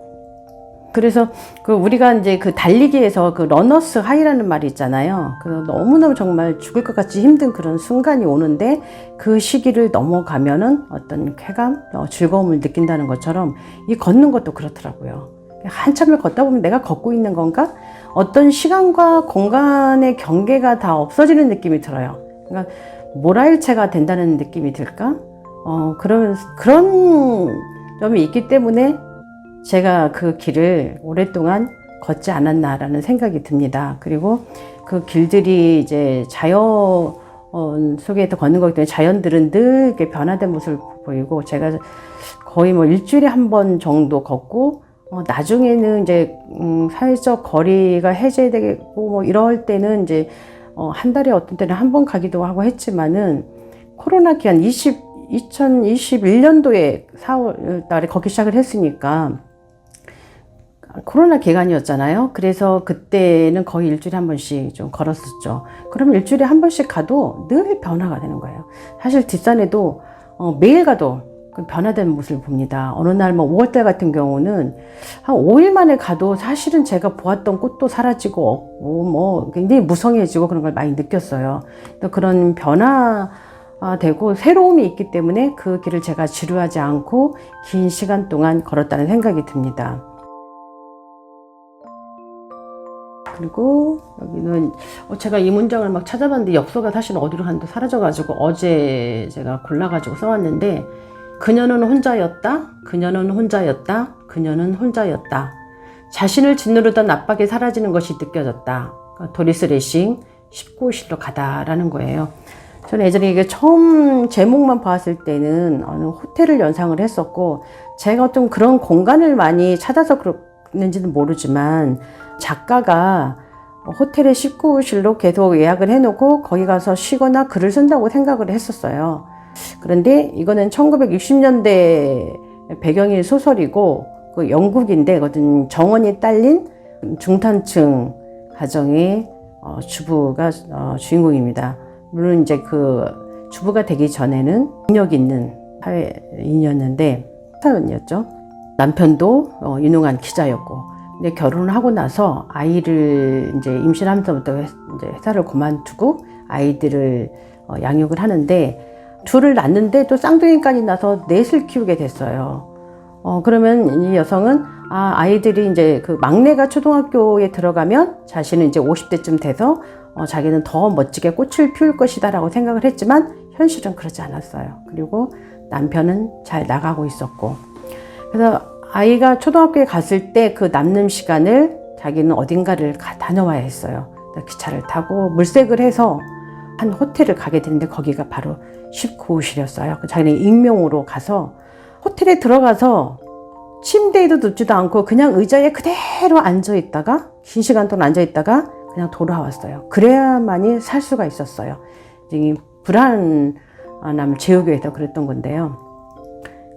그래서 우리가 이제 달리기에서 러너스 하이라는 말이 있잖아요. 너무너무 정말 죽을 것 같이 힘든 그런 순간이 오는데 그 시기를 넘어가면은 어떤 쾌감, 즐거움을 느낀다는 것처럼 이 걷는 것도 그렇더라고요. 한참을 걷다 보면 내가 걷고 있는 건가? 어떤 시간과 공간의 경계가 다 없어지는 느낌이 들어요. 그러니까 모라일체가 된다는 느낌이 들까? 그런 점이 있기 때문에 제가 그 길을 오랫동안 걷지 않았나라는 생각이 듭니다. 그리고 그 길들이 이제 자연 속에서 걷는 거기 때문에 자연들은 늘 이렇게 변화된 모습을 보이고, 제가 거의 일주일에 한 번 정도 걷고, 나중에는 이제 사회적 거리가 해제되고 이럴 때는 이제 한 달에 어떤 때는 한 번 가기도 하고 했지만은, 코로나 기간 2021년도에 4월 달에 걷기 시작을 했으니까 코로나 기간이었잖아요. 그래서 그때는 거의 일주일에 한 번씩 좀 걸었었죠. 그러면 일주일에 한 번씩 가도 늘 변화가 되는 거예요. 사실 뒷산에도 매일 가도 변화된 모습을 봅니다. 어느 날 5월달 같은 경우는 한 5일 만에 가도 사실은 제가 보았던 꽃도 사라지고 굉장히 무성해지고 그런 걸 많이 느꼈어요. 그런 변화되고 새로움이 있기 때문에 그 길을 제가 지루하지 않고 긴 시간 동안 걸었다는 생각이 듭니다. 그리고 여기는 제가 이 문장을 막 찾아봤는데 엽서가 사실 어디로 갔는데 사라져가지고 어제 제가 골라가지고 써왔는데, 그녀는 혼자였다. 그녀는 혼자였다. 그녀는 혼자였다. 자신을 짓누르던 압박이 사라지는 것이 느껴졌다. 그러니까 도리스 레싱 19호실로 가다라는 거예요. 저는 예전에 이게 처음 제목만 봤을 때는 어느 호텔을 연상을 했었고, 제가 좀 그런 공간을 많이 찾아서 그랬는지는 모르지만 작가가 호텔의 19호실로 계속 예약을 해놓고 거기 가서 쉬거나 글을 쓴다고 생각을 했었어요. 그런데 이거는 1960년대 배경인 소설이고 영국인데, 그것은 정원이 딸린 중산층 가정의 주부가 주인공입니다. 물론 이제 주부가 되기 전에는 능력 있는 사회인이었는데 사연이었죠. 남편도 유능한 기자였고, 근데 결혼을 하고 나서 아이를 이제 임신하면서부터 이제 회사를 그만두고 아이들을 양육을 하는데, 둘을 낳는데 또 쌍둥이까지 나서 넷을 키우게 됐어요. 그러면 이 여성은 아이들이 이제 막내가 초등학교에 들어가면 자신은 이제 50대쯤 돼서 자기는 더 멋지게 꽃을 피울 것이다 라고 생각을 했지만 현실은 그렇지 않았어요. 그리고 남편은 잘 나가고 있었고, 그래서 아이가 초등학교에 갔을 때 그 남는 시간을 자기는 어딘가를 다녀와야 했어요. 기차를 타고 물색을 해서 한 호텔을 가게 되는데 거기가 바로 19호실이었어요. 자기는 익명으로 가서 호텔에 들어가서 침대에도 눕지도 않고 그냥 의자에 그대로 앉아있다가 긴 시간 동안 앉아있다가 그냥 돌아왔어요. 그래야만이 살 수가 있었어요. 이제 불안함을 재우기 위해서 그랬던 건데요.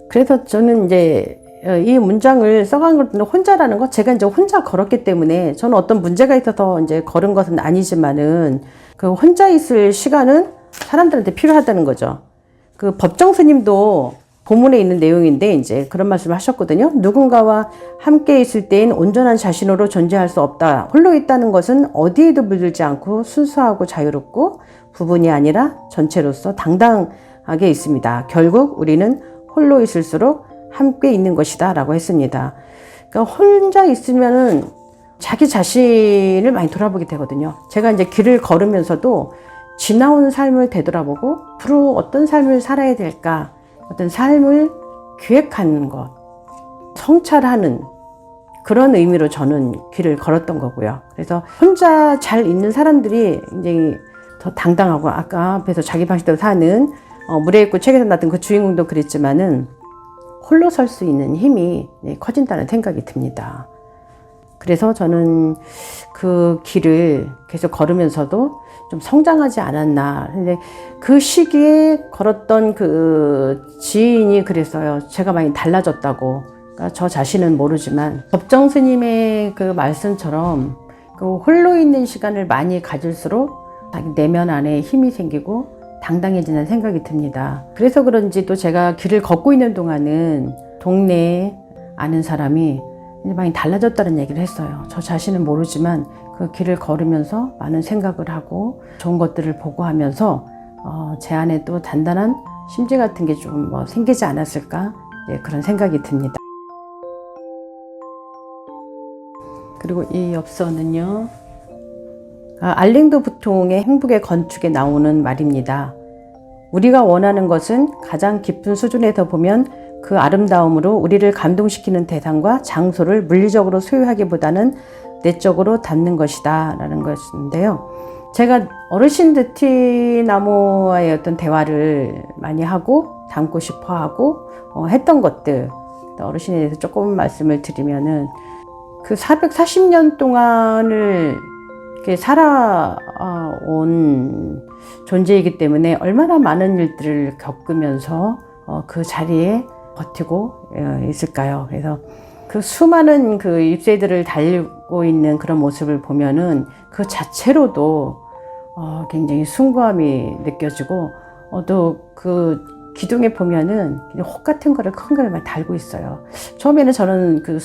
그래서 저는 이제 이 문장을 써간 것도 혼자라는 거, 제가 이제 혼자 걸었기 때문에 저는 어떤 문제가 있어서 이제 걸은 것은 아니지만은 혼자 있을 시간은 사람들한테 필요하다는 거죠. 법정 스님도 본문에 있는 내용인데 이제 그런 말씀을 하셨거든요. 누군가와 함께 있을 때엔 온전한 자신으로 존재할 수 없다. 홀로 있다는 것은 어디에도 물들지 않고 순수하고 자유롭고 부분이 아니라 전체로서 당당하게 있습니다. 결국 우리는 홀로 있을수록 함께 있는 것이다 라고 했습니다. 그러니까 혼자 있으면은 자기 자신을 많이 돌아보게 되거든요. 제가 이제 길을 걸으면서도 지나온 삶을 되돌아보고 앞으로 어떤 삶을 살아야 될까, 어떤 삶을 기획하는 것. 성찰하는 그런 의미로 저는 길을 걸었던 거고요. 그래서 혼자 잘 있는 사람들이 굉장히 더 당당하고, 아까 앞에서 자기 방식대로 사는 물에 있고 책에서 나왔던 그 주인공도 그랬지만은 홀로 설 수 있는 힘이 커진다는 생각이 듭니다. 그래서 저는 그 길을 계속 걸으면서도 좀 성장하지 않았나. 근데 그 시기에 걸었던 그 지인이 그랬어요. 제가 많이 달라졌다고. 그러니까 저 자신은 모르지만 법정 스님의 그 말씀처럼 그 홀로 있는 시간을 많이 가질수록 자기 내면 안에 힘이 생기고 당당해지는 생각이 듭니다. 그래서 그런지 또 제가 길을 걷고 있는 동안은 동네에 아는 사람이 많이 달라졌다는 얘기를 했어요. 저 자신은 모르지만 그 길을 걸으면서 많은 생각을 하고 좋은 것들을 보고 하면서 제 안에 또 단단한 심지 같은 게 좀 생기지 않았을까, 그런 생각이 듭니다. 그리고 이 엽서는요, 알랭드 부통의 행복의 건축에 나오는 말입니다. 우리가 원하는 것은 가장 깊은 수준에서 보면 그 아름다움으로 우리를 감동시키는 대상과 장소를 물리적으로 소유하기보다는 내적으로 닿는 것이다 라는 것인데요. 제가 어르신 느티나무와의 어떤 대화를 많이 하고 담고 싶어 하고 했던 것들, 어르신에 대해서 조금 말씀을 드리면은 그 440년 동안을 이렇게 살아온 존재이기 때문에 얼마나 많은 일들을 겪으면서 그 자리에 버티고 있을까요? 그래서 그 수많은 그 잎새들을 달리고 있는 그런 모습을 보면은 그 자체로도 굉장히 숭고함이 느껴지고, 또 그 기둥에 보면은 혹 같은 거를 큰 걸 많이 달고 있어요. 처음에는 저는 그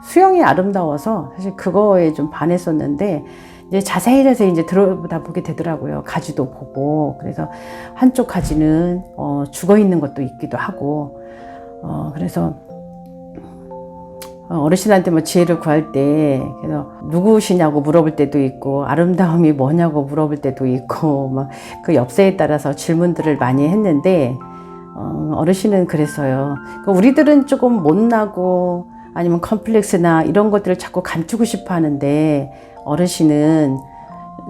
수영이 아름다워서 사실 그거에 좀 반했었는데, 이제 자세히 이제 들어보다 보게 되더라고요. 가지도 보고. 그래서 한쪽 가지는 죽어 있는 것도 있기도 하고, 그래서 어르신한테 지혜를 구할 때, 그래서 누구시냐고 물어볼 때도 있고, 아름다움이 뭐냐고 물어볼 때도 있고, 그 엽서에 따라서 질문들을 많이 했는데, 어르신은 그랬어요. 우리들은 조금 못나고, 아니면 컴플렉스나 이런 것들을 자꾸 감추고 싶어 하는데, 어르신은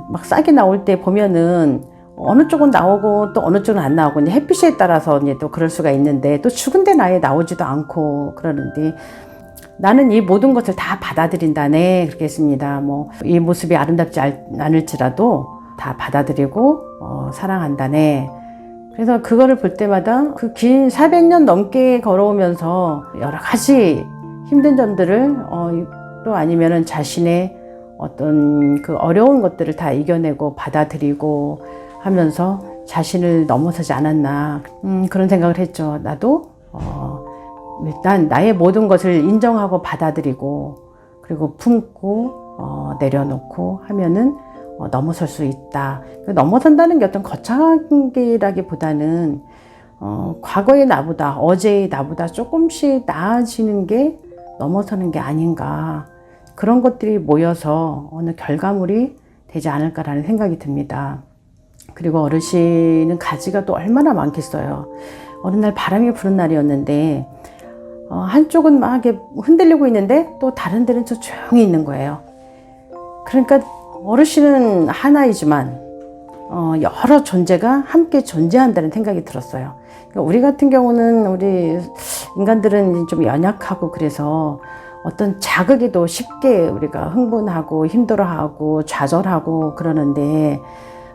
막 싹이 나올 때 보면은 어느 쪽은 나오고 또 어느 쪽은 안 나오고, 이제 햇빛에 따라서 이제 또 그럴 수가 있는데, 또 죽은 데는 아예 나오지도 않고 그러는데, 나는 이 모든 것을 다 받아들인다네, 그렇게 했습니다. 이 모습이 아름답지 않을지라도 다 받아들이고 사랑한다네. 그래서 그거를 볼 때마다 그 긴 400년 넘게 걸어오면서 여러 가지 힘든 점들을 또 아니면은 자신의 어떤 그 어려운 것들을 다 이겨내고 받아들이고 하면서 자신을 넘어서지 않았나, 그런 생각을 했죠. 나도 일단 나의 모든 것을 인정하고 받아들이고, 그리고 품고 내려놓고 하면은 넘어설 수 있다. 넘어선다는 게 어떤 거창하기라기보다는 과거의 나보다, 어제의 나보다 조금씩 나아지는 게 넘어서는 게 아닌가, 그런 것들이 모여서 어느 결과물이 되지 않을까라는 생각이 듭니다. 그리고 어르신은 가지가 또 얼마나 많겠어요. 어느 날 바람이 부는 날이었는데 한쪽은 막 이렇게 흔들리고 있는데 또 다른 데는 좀 조용히 있는 거예요. 그러니까 어르신은 하나이지만 여러 존재가 함께 존재한다는 생각이 들었어요. 그러니까 우리 같은 경우는, 우리 인간들은 좀 연약하고, 그래서 어떤 자극에도 쉽게 우리가 흥분하고 힘들어하고 좌절하고 그러는데,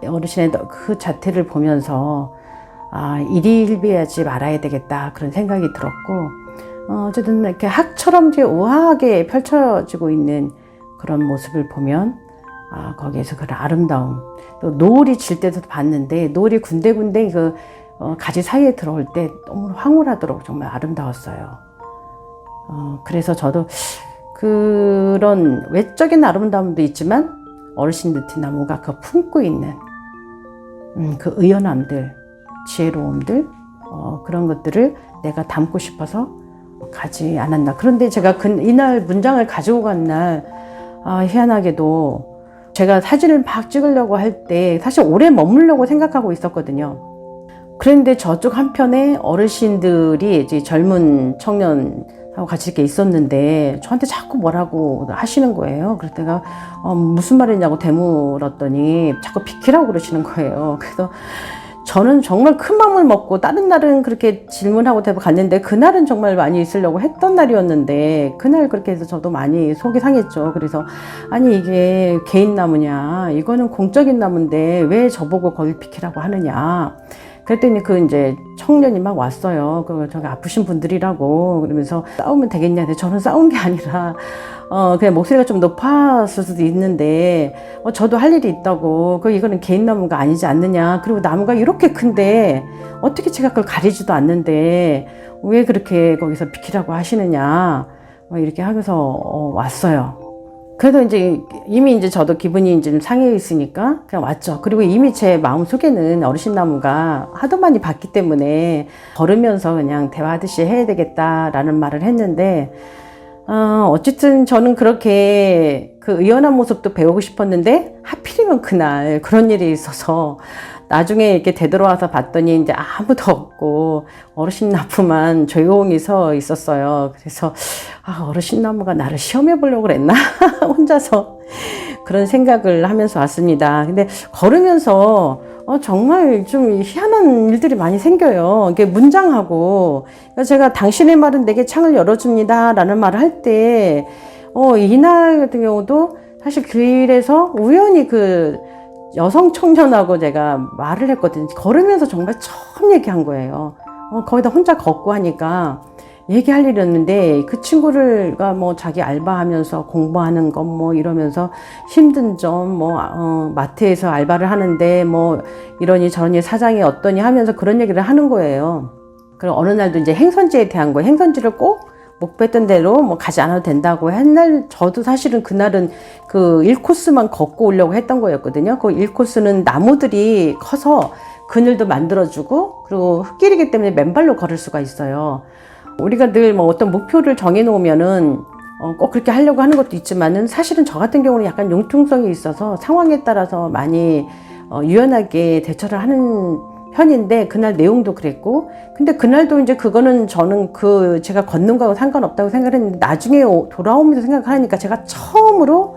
어르신의 그 자태를 보면서 일희일비하지 말아야 되겠다, 그런 생각이 들었고, 어쨌든 이렇게 학처럼 우아하게 펼쳐지고 있는 그런 모습을 보면 거기에서 그런 아름다움, 또 노을이 질 때도 봤는데, 노을이 군데군데 그 가지 사이에 들어올 때 너무 황홀하도록 정말 아름다웠어요. 그래서 저도 그런 외적인 아름다움도 있지만 어르신 느티나무가 그 품고 있는 그 의연함들, 지혜로움들, 그런 것들을 내가 담고 싶어서 가지 않았나. 그런데 제가 이날 문장을 가지고 간 날, 희한하게도 제가 사진을 막 찍으려고 할 때 사실 오래 머물려고 생각하고 있었거든요. 그런데 저쪽 한편에 어르신들이, 이제 젊은 청년 하고 같이 이렇게 있었는데 저한테 자꾸 뭐라고 하시는 거예요. 그래서 내가 무슨 말이냐고 되물었더니 자꾸 비키라고 그러시는 거예요. 그래서 저는 정말 큰 마음을 먹고 다른 날은 그렇게 질문하고 대답 갔는데 그날은 정말 많이 있으려고 했던 날이었는데 그날 그렇게 해서 저도 많이 속이 상했죠. 그래서 아니 이게 개인 나무냐, 이거는 공적인 나무인데 왜 저보고 거기 비키라고 하느냐. 그랬더니 그 이제 청년이 막 왔어요. 그 저기 아프신 분들이라고 그러면서 싸우면 되겠냐. 근데 저는 싸운 게 아니라 그냥 목소리가 좀 높았을 수도 있는데 저도 할 일이 있다고. 이거는 개인 나무가 아니지 않느냐. 그리고 나무가 이렇게 큰데 어떻게 제가 그걸 가리지도 않는데 왜 그렇게 거기서 비키라고 하시느냐. 이렇게 하면서 왔어요. 그래도 이제 이미 이제 저도 기분이 이제 좀 상해 있으니까 그냥 왔죠. 그리고 이미 제 마음 속에는 어르신나무가 하도 많이 봤기 때문에 걸으면서 그냥 대화하듯이 해야 되겠다라는 말을 했는데, 어쨌든 저는 그렇게 그 의연한 모습도 배우고 싶었는데 하필이면 그날 그런 일이 있어서 나중에 이렇게 되돌아와서 봤더니 이제 아무도 없고 어르신 나무만 조용히 서 있었어요. 그래서 어르신 나무가 나를 시험해 보려고 그랬나? 혼자서 그런 생각을 하면서 왔습니다. 근데 걸으면서 정말 좀 희한한 일들이 많이 생겨요. 이게 문장하고 제가 당신의 말은 내게 창을 열어줍니다 라는 말을 할 때 이날 같은 경우도 사실 길에서 우연히 그 여성 청년하고 제가 말을 했거든요. 걸으면서 정말 처음 얘기한 거예요. 거기다 혼자 걷고 하니까 얘기할 일이었는데 그 친구가 뭐 자기 알바하면서 공부하는 것 뭐 이러면서 힘든 점 마트에서 알바를 하는데 뭐 이러니 저러니 사장이 어떠니 하면서 그런 얘기를 하는 거예요. 그리고 어느 날도 이제 행선지에 대한 거예요. 행선지를 꼭 목표했던 대로 뭐 가지 않아도 된다고 했날 저도 사실은 그날은 그 1코스만 걷고 오려고 했던 거였거든요. 그 1코스는 나무들이 커서 그늘도 만들어주고 그리고 흙길이기 때문에 맨발로 걸을 수가 있어요. 우리가 늘 뭐 어떤 목표를 정해놓으면은 꼭 그렇게 하려고 하는 것도 있지만은 사실은 저 같은 경우는 약간 융통성이 있어서 상황에 따라서 많이 유연하게 대처를 하는 편인데 그날 내용도 그랬고 근데 그날도 이제 그거는 저는 제가 걷는 거하고 상관없다고 생각을 했는데 나중에 돌아오면서 생각하니까 제가 처음으로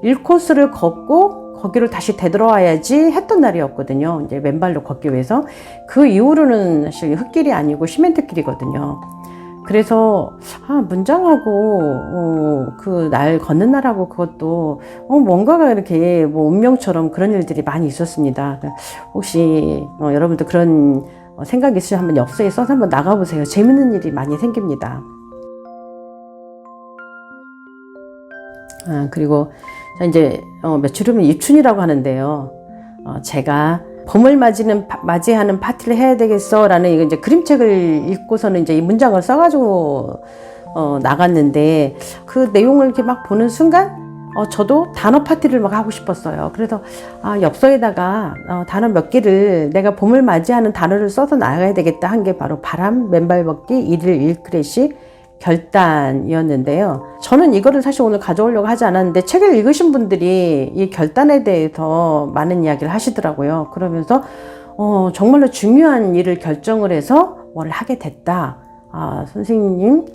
1코스를 걷고 거기를 다시 되돌아와야지 했던 날이었거든요. 이제 맨발로 걷기 위해서. 그 이후로는 사실 흙길이 아니고 시멘트 길이거든요. 그래서 문장하고 그 날 걷는 날하고 그것도 뭔가가 이렇게 뭐 운명처럼 그런 일들이 많이 있었습니다. 혹시 여러분도 그런 생각이 있으시면 한번 엽서에 써서 한번 나가보세요. 재밌는 일이 많이 생깁니다. 그리고 이제 며칠 후면 입춘이라고 하는데요. 제가 봄을 맞이하는 파티를 해야 되겠어 라는 이제 그림책을 읽고서는 이제 이 문장을 써가지고 나갔는데 그 내용을 이렇게 막 보는 순간 저도 단어 파티를 막 하고 싶었어요. 그래서 엽서에다가 단어 몇 개를 내가 봄을 맞이하는 단어를 써서 나가야 되겠다 한 게 바로 바람, 맨발 걷기, 일일 1클래식, 결단이었는데요. 저는 이거를 사실 오늘 가져오려고 하지 않았는데 책을 읽으신 분들이 이 결단에 대해서 많은 이야기를 하시더라고요. 그러면서 정말로 중요한 일을 결정을 해서 뭘 하게 됐다. 선생님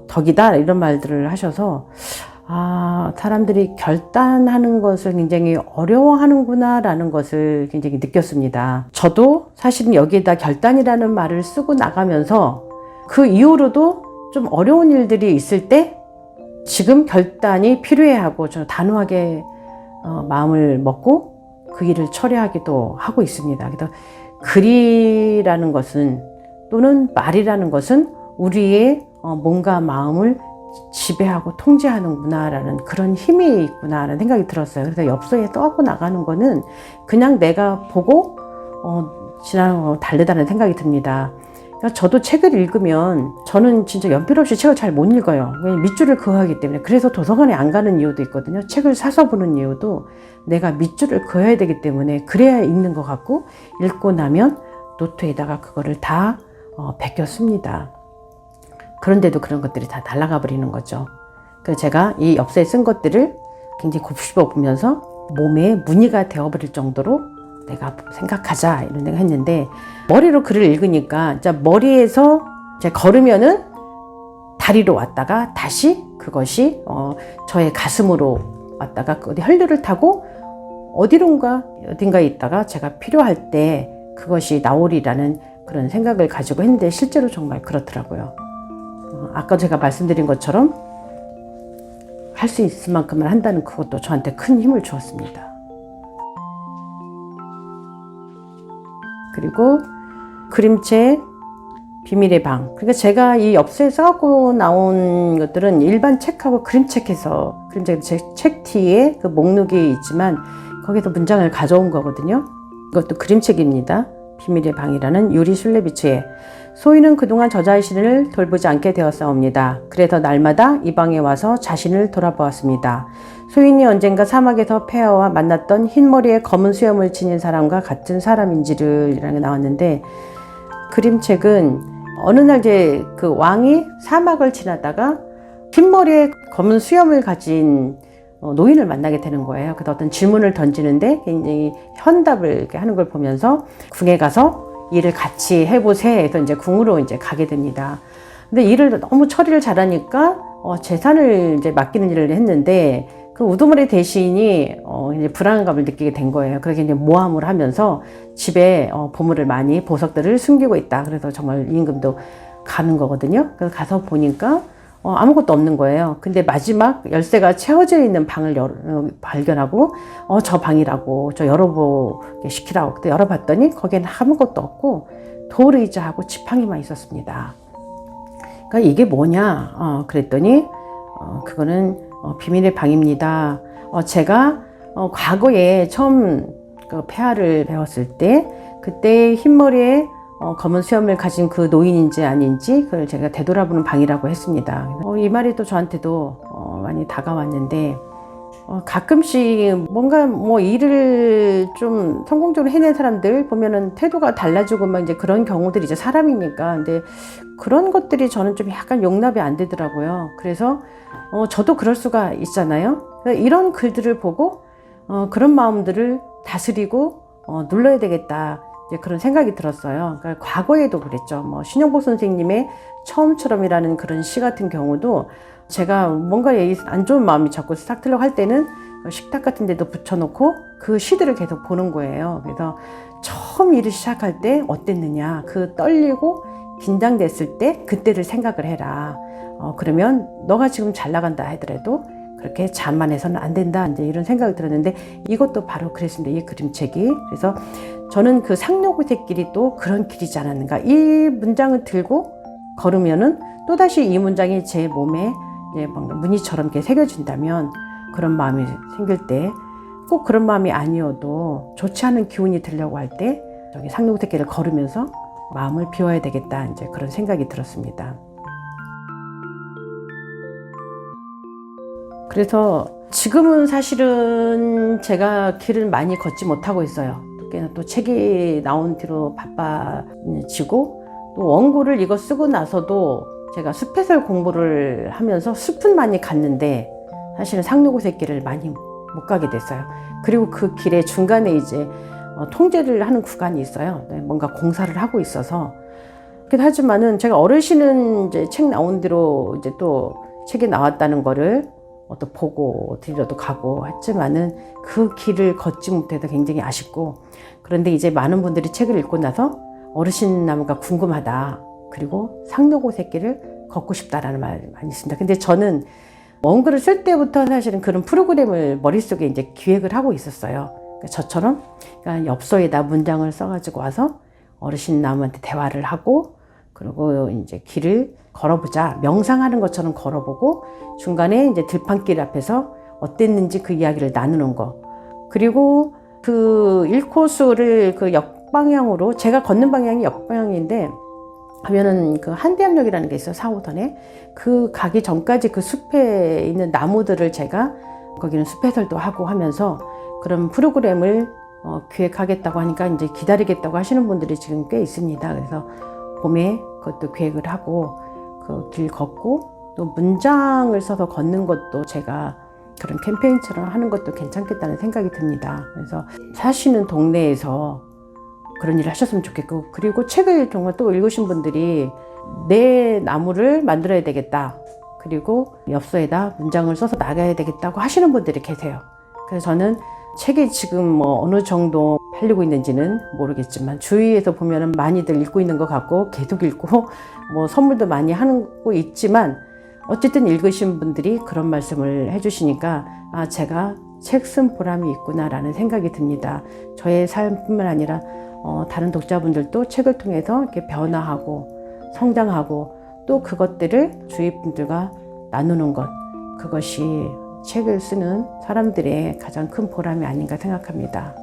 덕이다 이런 말들을 하셔서 사람들이 결단하는 것을 굉장히 어려워하는구나 라는 것을 굉장히 느꼈습니다. 저도 사실은 여기에다 결단이라는 말을 쓰고 나가면서 그 이후로도 좀 어려운 일들이 있을 때 지금 결단이 필요해 하고 저 단호하게 마음을 먹고 그 일을 처리하기도 하고 있습니다. 그래서 글이라는 것은 또는 말이라는 것은 우리의 몸과 마음을 지배하고 통제하는구나라는 그런 힘이 있구나라는 생각이 들었어요. 그래서 엽서에 써갖고 나가는 거는 그냥 내가 보고 지나는 거하고 다르다는 생각이 듭니다. 그러니까 저도 책을 읽으면 저는 진짜 연필 없이 책을 잘 못 읽어요. 왜냐면 밑줄을 그어야 하기 때문에. 그래서 도서관에 안 가는 이유도 있거든요. 책을 사서 보는 이유도 내가 밑줄을 그어야 되기 때문에 그래야 읽는 것 같고 읽고 나면 노트에다가 그거를 다 베꼈습니다. 그런데도 그런 것들이 다 날아가 버리는 거죠. 그래서 제가 이 엽서에 쓴 것들을 굉장히 곱씹어 보면서 몸에 무늬가 되어버릴 정도로 내가 생각하자 이런 생각 했는데 머리로 글을 읽으니까 진짜 머리에서 제가 걸으면은 다리로 왔다가 다시 그것이 저의 가슴으로 왔다가 어디 혈류를 타고 어딘가에 있다가 제가 필요할 때 그것이 나오리라는 그런 생각을 가지고 했는데 실제로 정말 그렇더라고요. 아까 제가 말씀드린 것처럼 할 수 있을 만큼만 한다는 그것도 저한테 큰 힘을 주었습니다. 그리고 그림책 비밀의 방. 그러니까 제가 이 엽서에 써갖고 나온 것들은 일반 책하고 그림책에서 책 뒤에 그 목록이 있지만 거기서 문장을 가져온 거거든요. 이것도 그림책입니다. 비밀의 방이라는 유리 슐레비츠의 소희는 그동안 저 자신을 돌보지 않게 되었사옵니다. 그래서 날마다 이 방에 와서 자신을 돌아보았습니다. 소희는 언젠가 사막에서 폐하와 만났던 흰머리에 검은 수염을 지닌 사람과 같은 사람인지를 이라는 게 나왔는데 그림책은 어느 날 이제 그 왕이 사막을 지나다가 흰머리에 검은 수염을 가진 노인을 만나게 되는 거예요. 그래서 어떤 질문을 던지는데 굉장히 현답을 이렇게 하는 걸 보면서 궁에 가서 일을 같이 해보세 해서 이제 궁으로 이제 가게 됩니다. 근데 일을 너무 처리를 잘하니까 재산을 이제 맡기는 일을 했는데 그 우두머리 대신이 이제 불안감을 느끼게 된 거예요. 그렇게 이제 모함을 하면서 집에 보물을 많이 보석들을 숨기고 있다. 그래서 정말 임금도 가는 거거든요. 그래서 가서 보니까 아무것도 없는 거예요. 근데 마지막 열쇠가 채워져 있는 방을 발견하고 저 방이라고 저 열어보게 시키라고 그때 열어봤더니 거기에는 아무것도 없고 돌의자하고 지팡이만 있었습니다. 그러니까 이게 뭐냐 그랬더니 그거는 비밀의 방입니다. 제가 과거에 처음 그 폐하를 배웠을 때 그때 흰머리에 검은 수염을 가진 그 노인인지 아닌지 그걸 제가 되돌아보는 방이라고 했습니다. 이 말이 또 저한테도 많이 다가왔는데 가끔씩 뭔가 뭐 일을 좀 성공적으로 해낸 사람들 보면은 태도가 달라지고 막 이제 그런 경우들이 이제 사람이니까 근데 그런 것들이 저는 좀 약간 용납이 안 되더라고요. 그래서 저도 그럴 수가 있잖아요. 이런 글들을 보고 그런 마음들을 다스리고 눌러야 되겠다. 그런 생각이 들었어요. 그러니까 과거에도 그랬죠. 뭐 신영복 선생님의 처음처럼이라는 그런 시 같은 경우도 제가 뭔가 안 좋은 마음이 자꾸 싹 들려고 할 때는 식탁 같은 데도 붙여놓고 그 시들을 계속 보는 거예요. 그래서 처음 일을 시작할 때 어땠느냐, 그 떨리고 긴장됐을 때 그때를 생각을 해라. 그러면 너가 지금 잘 나간다 하더라도 그렇게 자만해서는 안 된다. 이제 이런 생각이 들었는데 이것도 바로 그랬습니다. 이 그림책이. 그래서 저는 그 상록의 길이 또 그런 길이지 않았는가. 이 문장을 들고 걸으면은 또다시 이 문장이 제 몸에 이제 무늬처럼 이렇게 새겨진다면 그런 마음이 생길 때 꼭 그런 마음이 아니어도 좋지 않은 기운이 들려고 할 때 저기 상록의 길을 걸으면서 마음을 비워야 되겠다. 이제 그런 생각이 들었습니다. 그래서 지금은 사실은 제가 길을 많이 걷지 못하고 있어요. 또 책이 나온 뒤로 바빠지고 또 원고를 이거 쓰고 나서도 제가 숲해설 공부를 하면서 숲은 많이 갔는데 사실은 상록의 길을 많이 못 가게 됐어요. 그리고 그 길의 중간에 이제 통제를 하는 구간이 있어요. 뭔가 공사를 하고 있어서 그렇긴 하지만은 제가 어르신은 이제 책 나온 뒤로 이제 또 책이 나왔다는 거를 또 보고 들으러도 가고 했지만은 그 길을 걷지 못해서 굉장히 아쉽고 그런데 이제 많은 분들이 책을 읽고 나서 어르신 나무가 궁금하다. 그리고 상록의 길을 걷고 싶다라는 말 많이 있습니다. 근데 저는 원글을 쓸 때부터 사실은 그런 프로그램을 머릿속에 이제 기획을 하고 있었어요. 그러니까 저처럼 그러니까 엽서에다 문장을 써가지고 와서 어르신 나무한테 대화를 하고 그리고 이제 길을 걸어보자. 명상하는 것처럼 걸어보고 중간에 이제 들판길 앞에서 어땠는지 그 이야기를 나누는 거. 그리고 그 1코스를 그 역방향으로 제가 걷는 방향이 역방향인데 하면은 그 한대암역이라는 게 있어요. 4호선에. 그 가기 전까지 그 숲에 있는 나무들을 제가 거기는 숲해설도 하고 하면서 그런 프로그램을 기획하겠다고 하니까 이제 기다리겠다고 하시는 분들이 지금 꽤 있습니다. 그래서 봄에 그것도 계획을 하고 그 길 걷고 또 문장을 써서 걷는 것도 제가 그런 캠페인처럼 하는 것도 괜찮겠다는 생각이 듭니다. 그래서 사시는 동네에서 그런 일을 하셨으면 좋겠고 그리고 책을 정말 또 읽으신 분들이 내 나무를 만들어야 되겠다. 그리고 엽서에다 문장을 써서 나가야 되겠다고 하시는 분들이 계세요. 그래서 저는 책이 지금 뭐 어느 정도 팔리고 있는지는 모르겠지만 주위에서 보면은 많이들 읽고 있는 것 같고 계속 읽고 뭐 선물도 많이 하고 있지만 어쨌든 읽으신 분들이 그런 말씀을 해주시니까 아, 제가 책 쓴 보람이 있구나라는 생각이 듭니다. 저의 삶뿐만 아니라 다른 독자분들도 책을 통해서 이렇게 변화하고 성장하고 또 그것들을 주위 분들과 나누는 것, 그것이 책을 쓰는 사람들의 가장 큰 보람이 아닌가 생각합니다.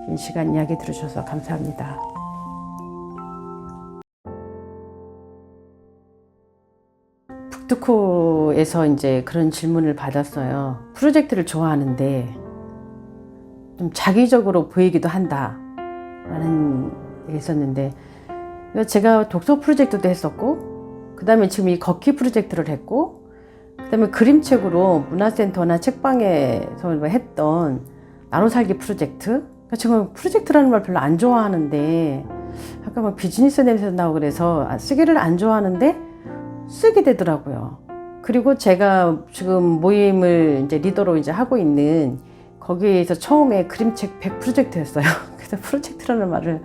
긴 시간 이야기 들으셔서 감사합니다. 북두코에서 이제 그런 질문을 받았어요. 프로젝트를 좋아하는데 좀 자기적으로 보이기도 한다 라는 얘기 있었는데, 제가 독서 프로젝트도 했었고 그 다음에 지금 이 걷기 프로젝트를 했고 그 다음에 그림책으로 문화센터나 책방에서 했던 나눠살기 프로젝트. 제가 프로젝트라는 말 별로 안 좋아하는데 아까 막 비즈니스 냄새 나고 그래서 쓰기를 안 좋아하는데 쓰게 되더라고요. 그리고 제가 지금 모임을 이제 리더로 이제 하고 있는 거기에서 처음에 그림책 100 프로젝트였어요. 그래서 프로젝트라는 말을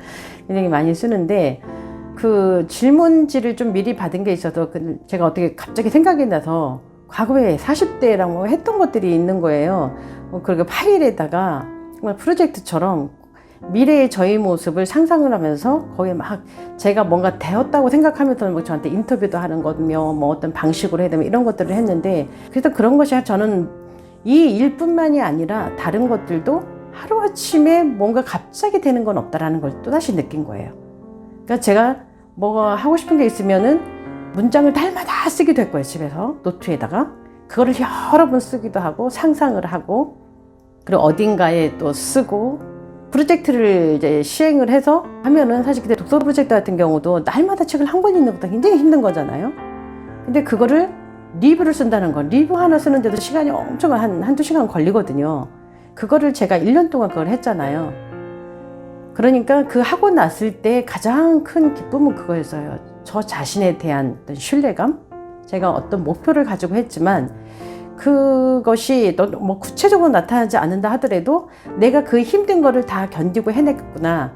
굉장히 많이 쓰는데 그 질문지를 좀 미리 받은 게 있어서 제가 어떻게 갑자기 생각이 나서 과거에 40대랑 뭐 했던 것들이 있는 거예요. 그리고 파일에다가 정말 프로젝트처럼 미래의 저희 모습을 상상을 하면서 거기에 막 제가 뭔가 되었다고 생각하면서 뭐 저한테 인터뷰도 하는 거며 뭐 어떤 방식으로 해야 되면 이런 것들을 했는데, 그래서 그런 것이 저는 이 일뿐만이 아니라 다른 것들도 하루아침에 뭔가 갑자기 되는 건 없다라는 걸 또다시 느낀 거예요. 그러니까 제가 뭐가 하고 싶은 게 있으면은 문장을 날마다 쓰기도 했고요. 집에서 노트에다가 그거를 여러 번 쓰기도 하고 상상을 하고 그리고 어딘가에 또 쓰고 프로젝트를 이제 시행을 해서 하면은 사실 그때 독서 프로젝트 같은 경우도 날마다 책을 한 권 읽는 것보다 굉장히 힘든 거잖아요. 근데 그거를 리뷰를 쓴다는 건 리뷰 하나 쓰는데도 시간이 엄청 한두 시간 걸리거든요. 그거를 제가 1년 동안 그걸 했잖아요. 그러니까 그 하고 났을 때 가장 큰 기쁨은 그거였어요. 저 자신에 대한 어떤 신뢰감? 제가 어떤 목표를 가지고 했지만 그것이 뭐 구체적으로 나타나지 않는다 하더라도 내가 그 힘든 거를 다 견디고 해냈구나.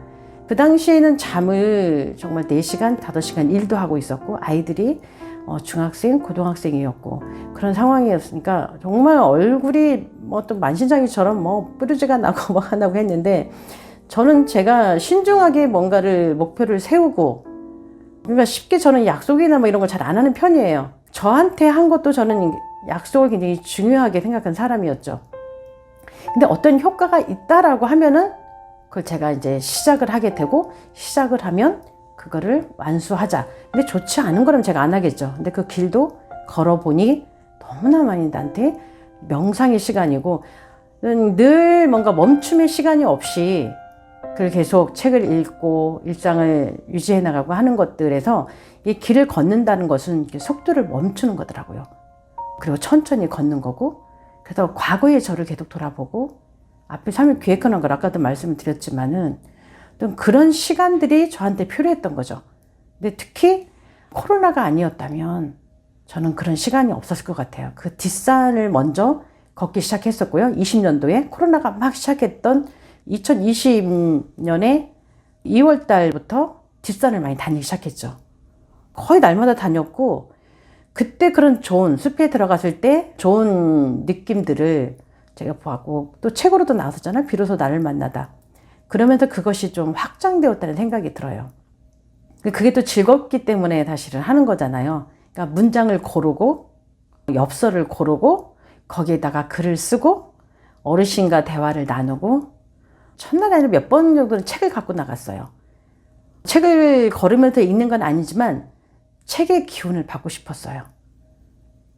그 당시에는 잠을 정말 4시간, 5시간 일도 하고 있었고 아이들이 중학생, 고등학생이었고 그런 상황이었으니까 정말 얼굴이 뭐 또 만신창이처럼 뭐 뾰루지가 나고 뭐 하나고 했는데, 저는 제가 신중하게 뭔가를 목표를 세우고 그러니까 쉽게 저는 약속이나 뭐 이런 걸 잘 안 하는 편이에요. 저한테 한 것도 저는 약속을 굉장히 중요하게 생각한 사람이었죠. 근데 어떤 효과가 있다라고 하면은 그걸 제가 이제 시작을 하게 되고 시작을 하면 그거를 완수하자. 근데 좋지 않은 거라면 제가 안 하겠죠. 근데 그 길도 걸어보니 너무나 많이 나한테 명상의 시간이고 늘 뭔가 멈춤의 시간이 없이 그걸 계속 책을 읽고 일상을 유지해 나가고 하는 것들에서 이 길을 걷는다는 것은 속도를 멈추는 거더라고요. 그리고 천천히 걷는 거고, 그래서 과거의 저를 계속 돌아보고 앞에 삶을 기획하는 걸 아까도 말씀을 드렸지만은 또 그런 시간들이 저한테 필요했던 거죠. 근데 특히 코로나가 아니었다면 저는 그런 시간이 없었을 것 같아요. 그 뒷산을 먼저 걷기 시작했었고요. 20년도에 코로나가 막 시작했던 2020년에 2월 달부터 뒷산을 많이 다니기 시작했죠. 거의 날마다 다녔고 그때 그런 좋은 숲에 들어갔을 때 좋은 느낌들을 제가 보았고 또 책으로도 나왔었잖아요. 비로소 나를 만나다. 그러면서 그것이 좀 확장되었다는 생각이 들어요. 그게 또 즐겁기 때문에 사실은 하는 거잖아요. 그러니까 문장을 고르고 엽서를 고르고 거기에다가 글을 쓰고 어르신과 대화를 나누고 첫날에 아니라 몇 번 정도는 책을 갖고 나갔어요. 책을 걸으면서 읽는 건 아니지만 책의 기운을 받고 싶었어요.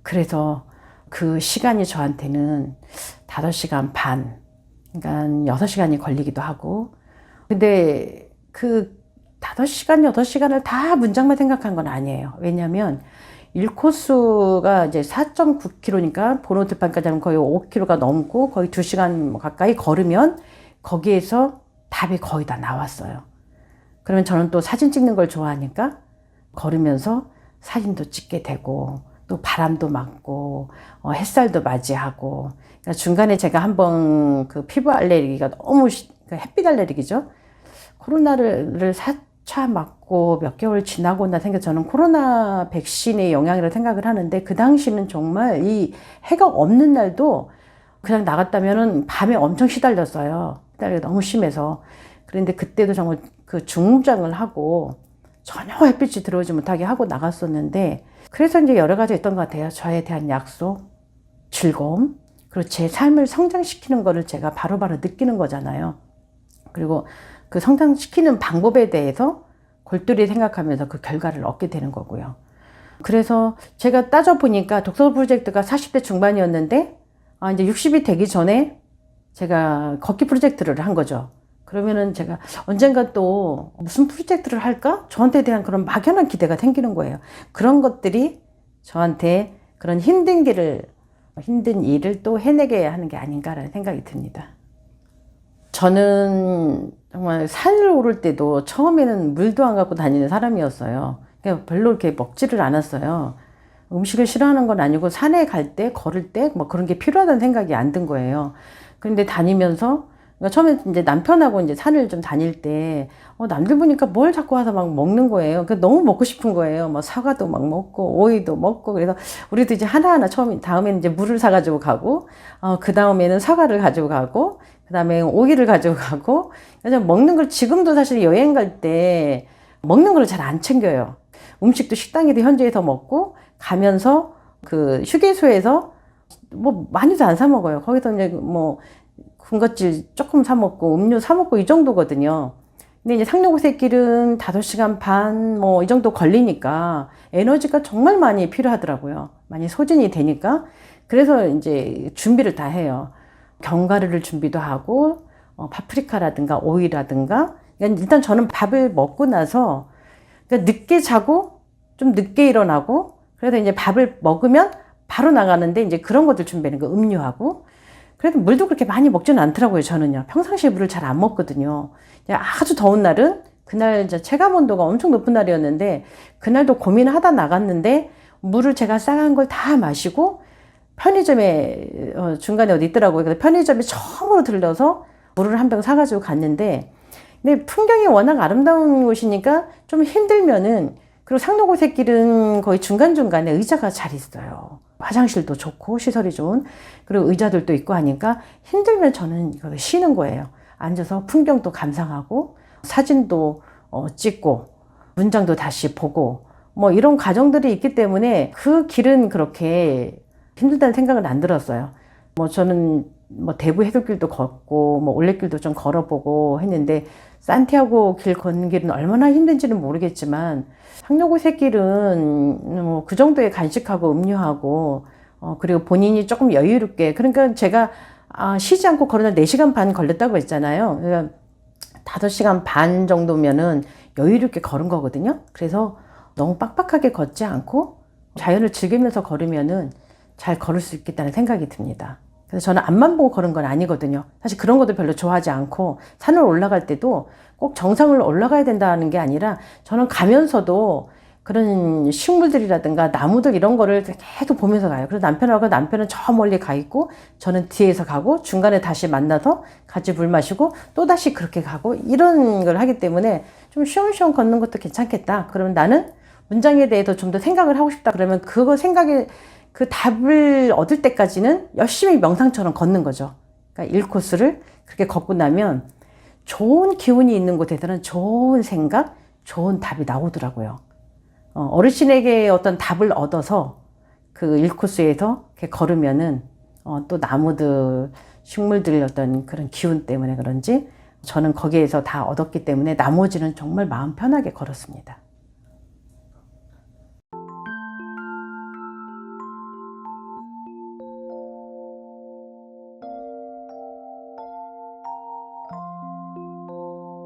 그래서 그 시간이 저한테는 5시간 반, 그러니까 6시간이 걸리기도 하고, 근데 그 5시간, 6시간을 다 문장만 생각한 건 아니에요. 왜냐하면 1코스가 이제 4.9km니까 본호들판까지 하면 거의 5km가 넘고 거의 2시간 가까이 걸으면 거기에서 답이 거의 다 나왔어요. 그러면 저는 또 사진 찍는 걸 좋아하니까 걸으면서 사진도 찍게 되고 또 바람도 맞고 햇살도 맞이하고, 그러니까 중간에 제가 한번 그 피부 알레르기가 너무 햇빛 알레르기죠. 코로나를 4차 맞고 몇 개월 지나고 나 생겨 저는 코로나 백신의 영향이라고 생각을 하는데, 그 당시는 정말 이 해가 없는 날도 그냥 나갔다면은 밤에 엄청 시달렸어요. 시달리가 너무 심해서. 그런데 그때도 정말 그 중무장을 하고 전혀 햇빛이 들어오지 못하게 하고 나갔었는데, 그래서 이제 여러 가지 있던 것 같아요. 저에 대한 약속, 즐거움, 그리고 제 삶을 성장시키는 거를 제가 바로바로 느끼는 거잖아요. 그리고 그 성장시키는 방법에 대해서 골똘히 생각하면서 그 결과를 얻게 되는 거고요. 그래서 제가 따져보니까 독서 프로젝트가 40대 중반이었는데, 이제 60이 되기 전에 제가 걷기 프로젝트를 한 거죠. 그러면은 제가 언젠가 또 무슨 프로젝트를 할까? 저한테 대한 그런 막연한 기대가 생기는 거예요. 그런 것들이 저한테 그런 힘든 일을 또 해내게 하는 게 아닌가라는 생각이 듭니다. 저는 정말 산을 오를 때도 처음에는 물도 안 갖고 다니는 사람이었어요. 그러니까 별로 이렇게 먹지를 않았어요. 음식을 싫어하는 건 아니고 산에 갈 때, 걸을 때 뭐 그런 게 필요하다는 생각이 안 든 거예요. 그런데 다니면서, 그러니까 처음에 이제 남편하고 이제 산을 좀 다닐 때, 남들 보니까 뭘 자꾸 와서 막 먹는 거예요. 너무 먹고 싶은 거예요. 뭐 사과도 막 먹고, 오이도 먹고. 그래서 우리도 이제 하나하나 다음에는 이제 물을 사가지고 가고, 그 다음에는 사과를 가지고 가고, 그 다음에 오이를 가지고 가고. 그래서 먹는 걸 지금도 사실 여행 갈 때 먹는 걸 잘 안 챙겨요. 음식도 식당에도 현지에서 먹고, 가면서 그 휴게소에서 뭐 많이도 안 사 먹어요. 거기서 이제 뭐 군것질 조금 사 먹고 음료 사 먹고 이 정도거든요. 근데 이제 상록오색길은 5시간 반 뭐 이 정도 걸리니까 에너지가 정말 많이 필요하더라고요. 많이 소진이 되니까. 그래서 이제 준비를 다 해요. 견과류를 준비도 하고, 파프리카라든가 오이라든가. 그러니까 일단 저는 밥을 먹고 나서, 그러니까 늦게 자고 좀 늦게 일어나고, 그래서 이제 밥을 먹으면 바로 나가는데 이제 그런 것들 준비하는 거, 음료하고. 그래도 물도 그렇게 많이 먹지는 않더라고요, 저는요. 평상시에 물을 잘 안 먹거든요. 아주 더운 날은, 그날 이제 체감 온도가 엄청 높은 날이었는데, 그날도 고민하다 나갔는데, 물을 제가 싸간 걸 다 마시고, 편의점에, 중간에 어디 있더라고요. 그래서 편의점에 처음으로 들러서 물을 한 병 사가지고 갔는데, 근데 풍경이 워낙 아름다운 곳이니까 좀 힘들면은, 그리고 상록오색길은 거의 중간중간에 의자가 잘 있어요. 화장실도 좋고 시설이 좋은, 그리고 의자들도 있고 하니까 힘들면 저는 이걸 쉬는 거예요. 앉아서 풍경도 감상하고 사진도 찍고 문장도 다시 보고 뭐 이런 과정들이 있기 때문에 그 길은 그렇게 힘들다는 생각은 안 들었어요. 뭐 저는 뭐 대부 해변길도 걷고 뭐 올레길도 좀 걸어보고 했는데, 산티아고 길 걷는 길은 얼마나 힘든지는 모르겠지만 상록오색길은 뭐 그 정도의 간식하고 음료하고 그리고 본인이 조금 여유롭게, 그러니까 제가 쉬지 않고 걸으면 4시간 반 걸렸다고 했잖아요. 그러니까 5시간 반 정도면은 여유롭게 걸은 거거든요. 그래서 너무 빡빡하게 걷지 않고 자연을 즐기면서 걸으면은 잘 걸을 수 있겠다는 생각이 듭니다. 그래서 저는 앞만 보고 걸은 건 아니거든요. 사실 그런 것도 별로 좋아하지 않고, 산을 올라갈 때도 꼭 정상을 올라가야 된다는 게 아니라 저는 가면서도 그런 식물들이라든가 나무들 이런 거를 계속 보면서 가요. 그래서 남편은 저 멀리 가 있고 저는 뒤에서 가고 중간에 다시 만나서 같이 물 마시고 또 다시 그렇게 가고, 이런 걸 하기 때문에 좀 쉬엄쉬엄 걷는 것도 괜찮겠다. 그러면 나는 문장에 대해서 좀 더 생각을 하고 싶다. 그러면 그 답을 얻을 때까지는 열심히 명상처럼 걷는 거죠. 그러니까 1코스를 그렇게 걷고 나면 좋은 기운이 있는 곳에서는 좋은 생각, 좋은 답이 나오더라고요. 어르신에게 어떤 답을 얻어서 그 1코스에서 이렇게 걸으면은 또 나무들, 식물들 어떤 그런 기운 때문에 그런지 저는 거기에서 다 얻었기 때문에 나머지는 정말 마음 편하게 걸었습니다.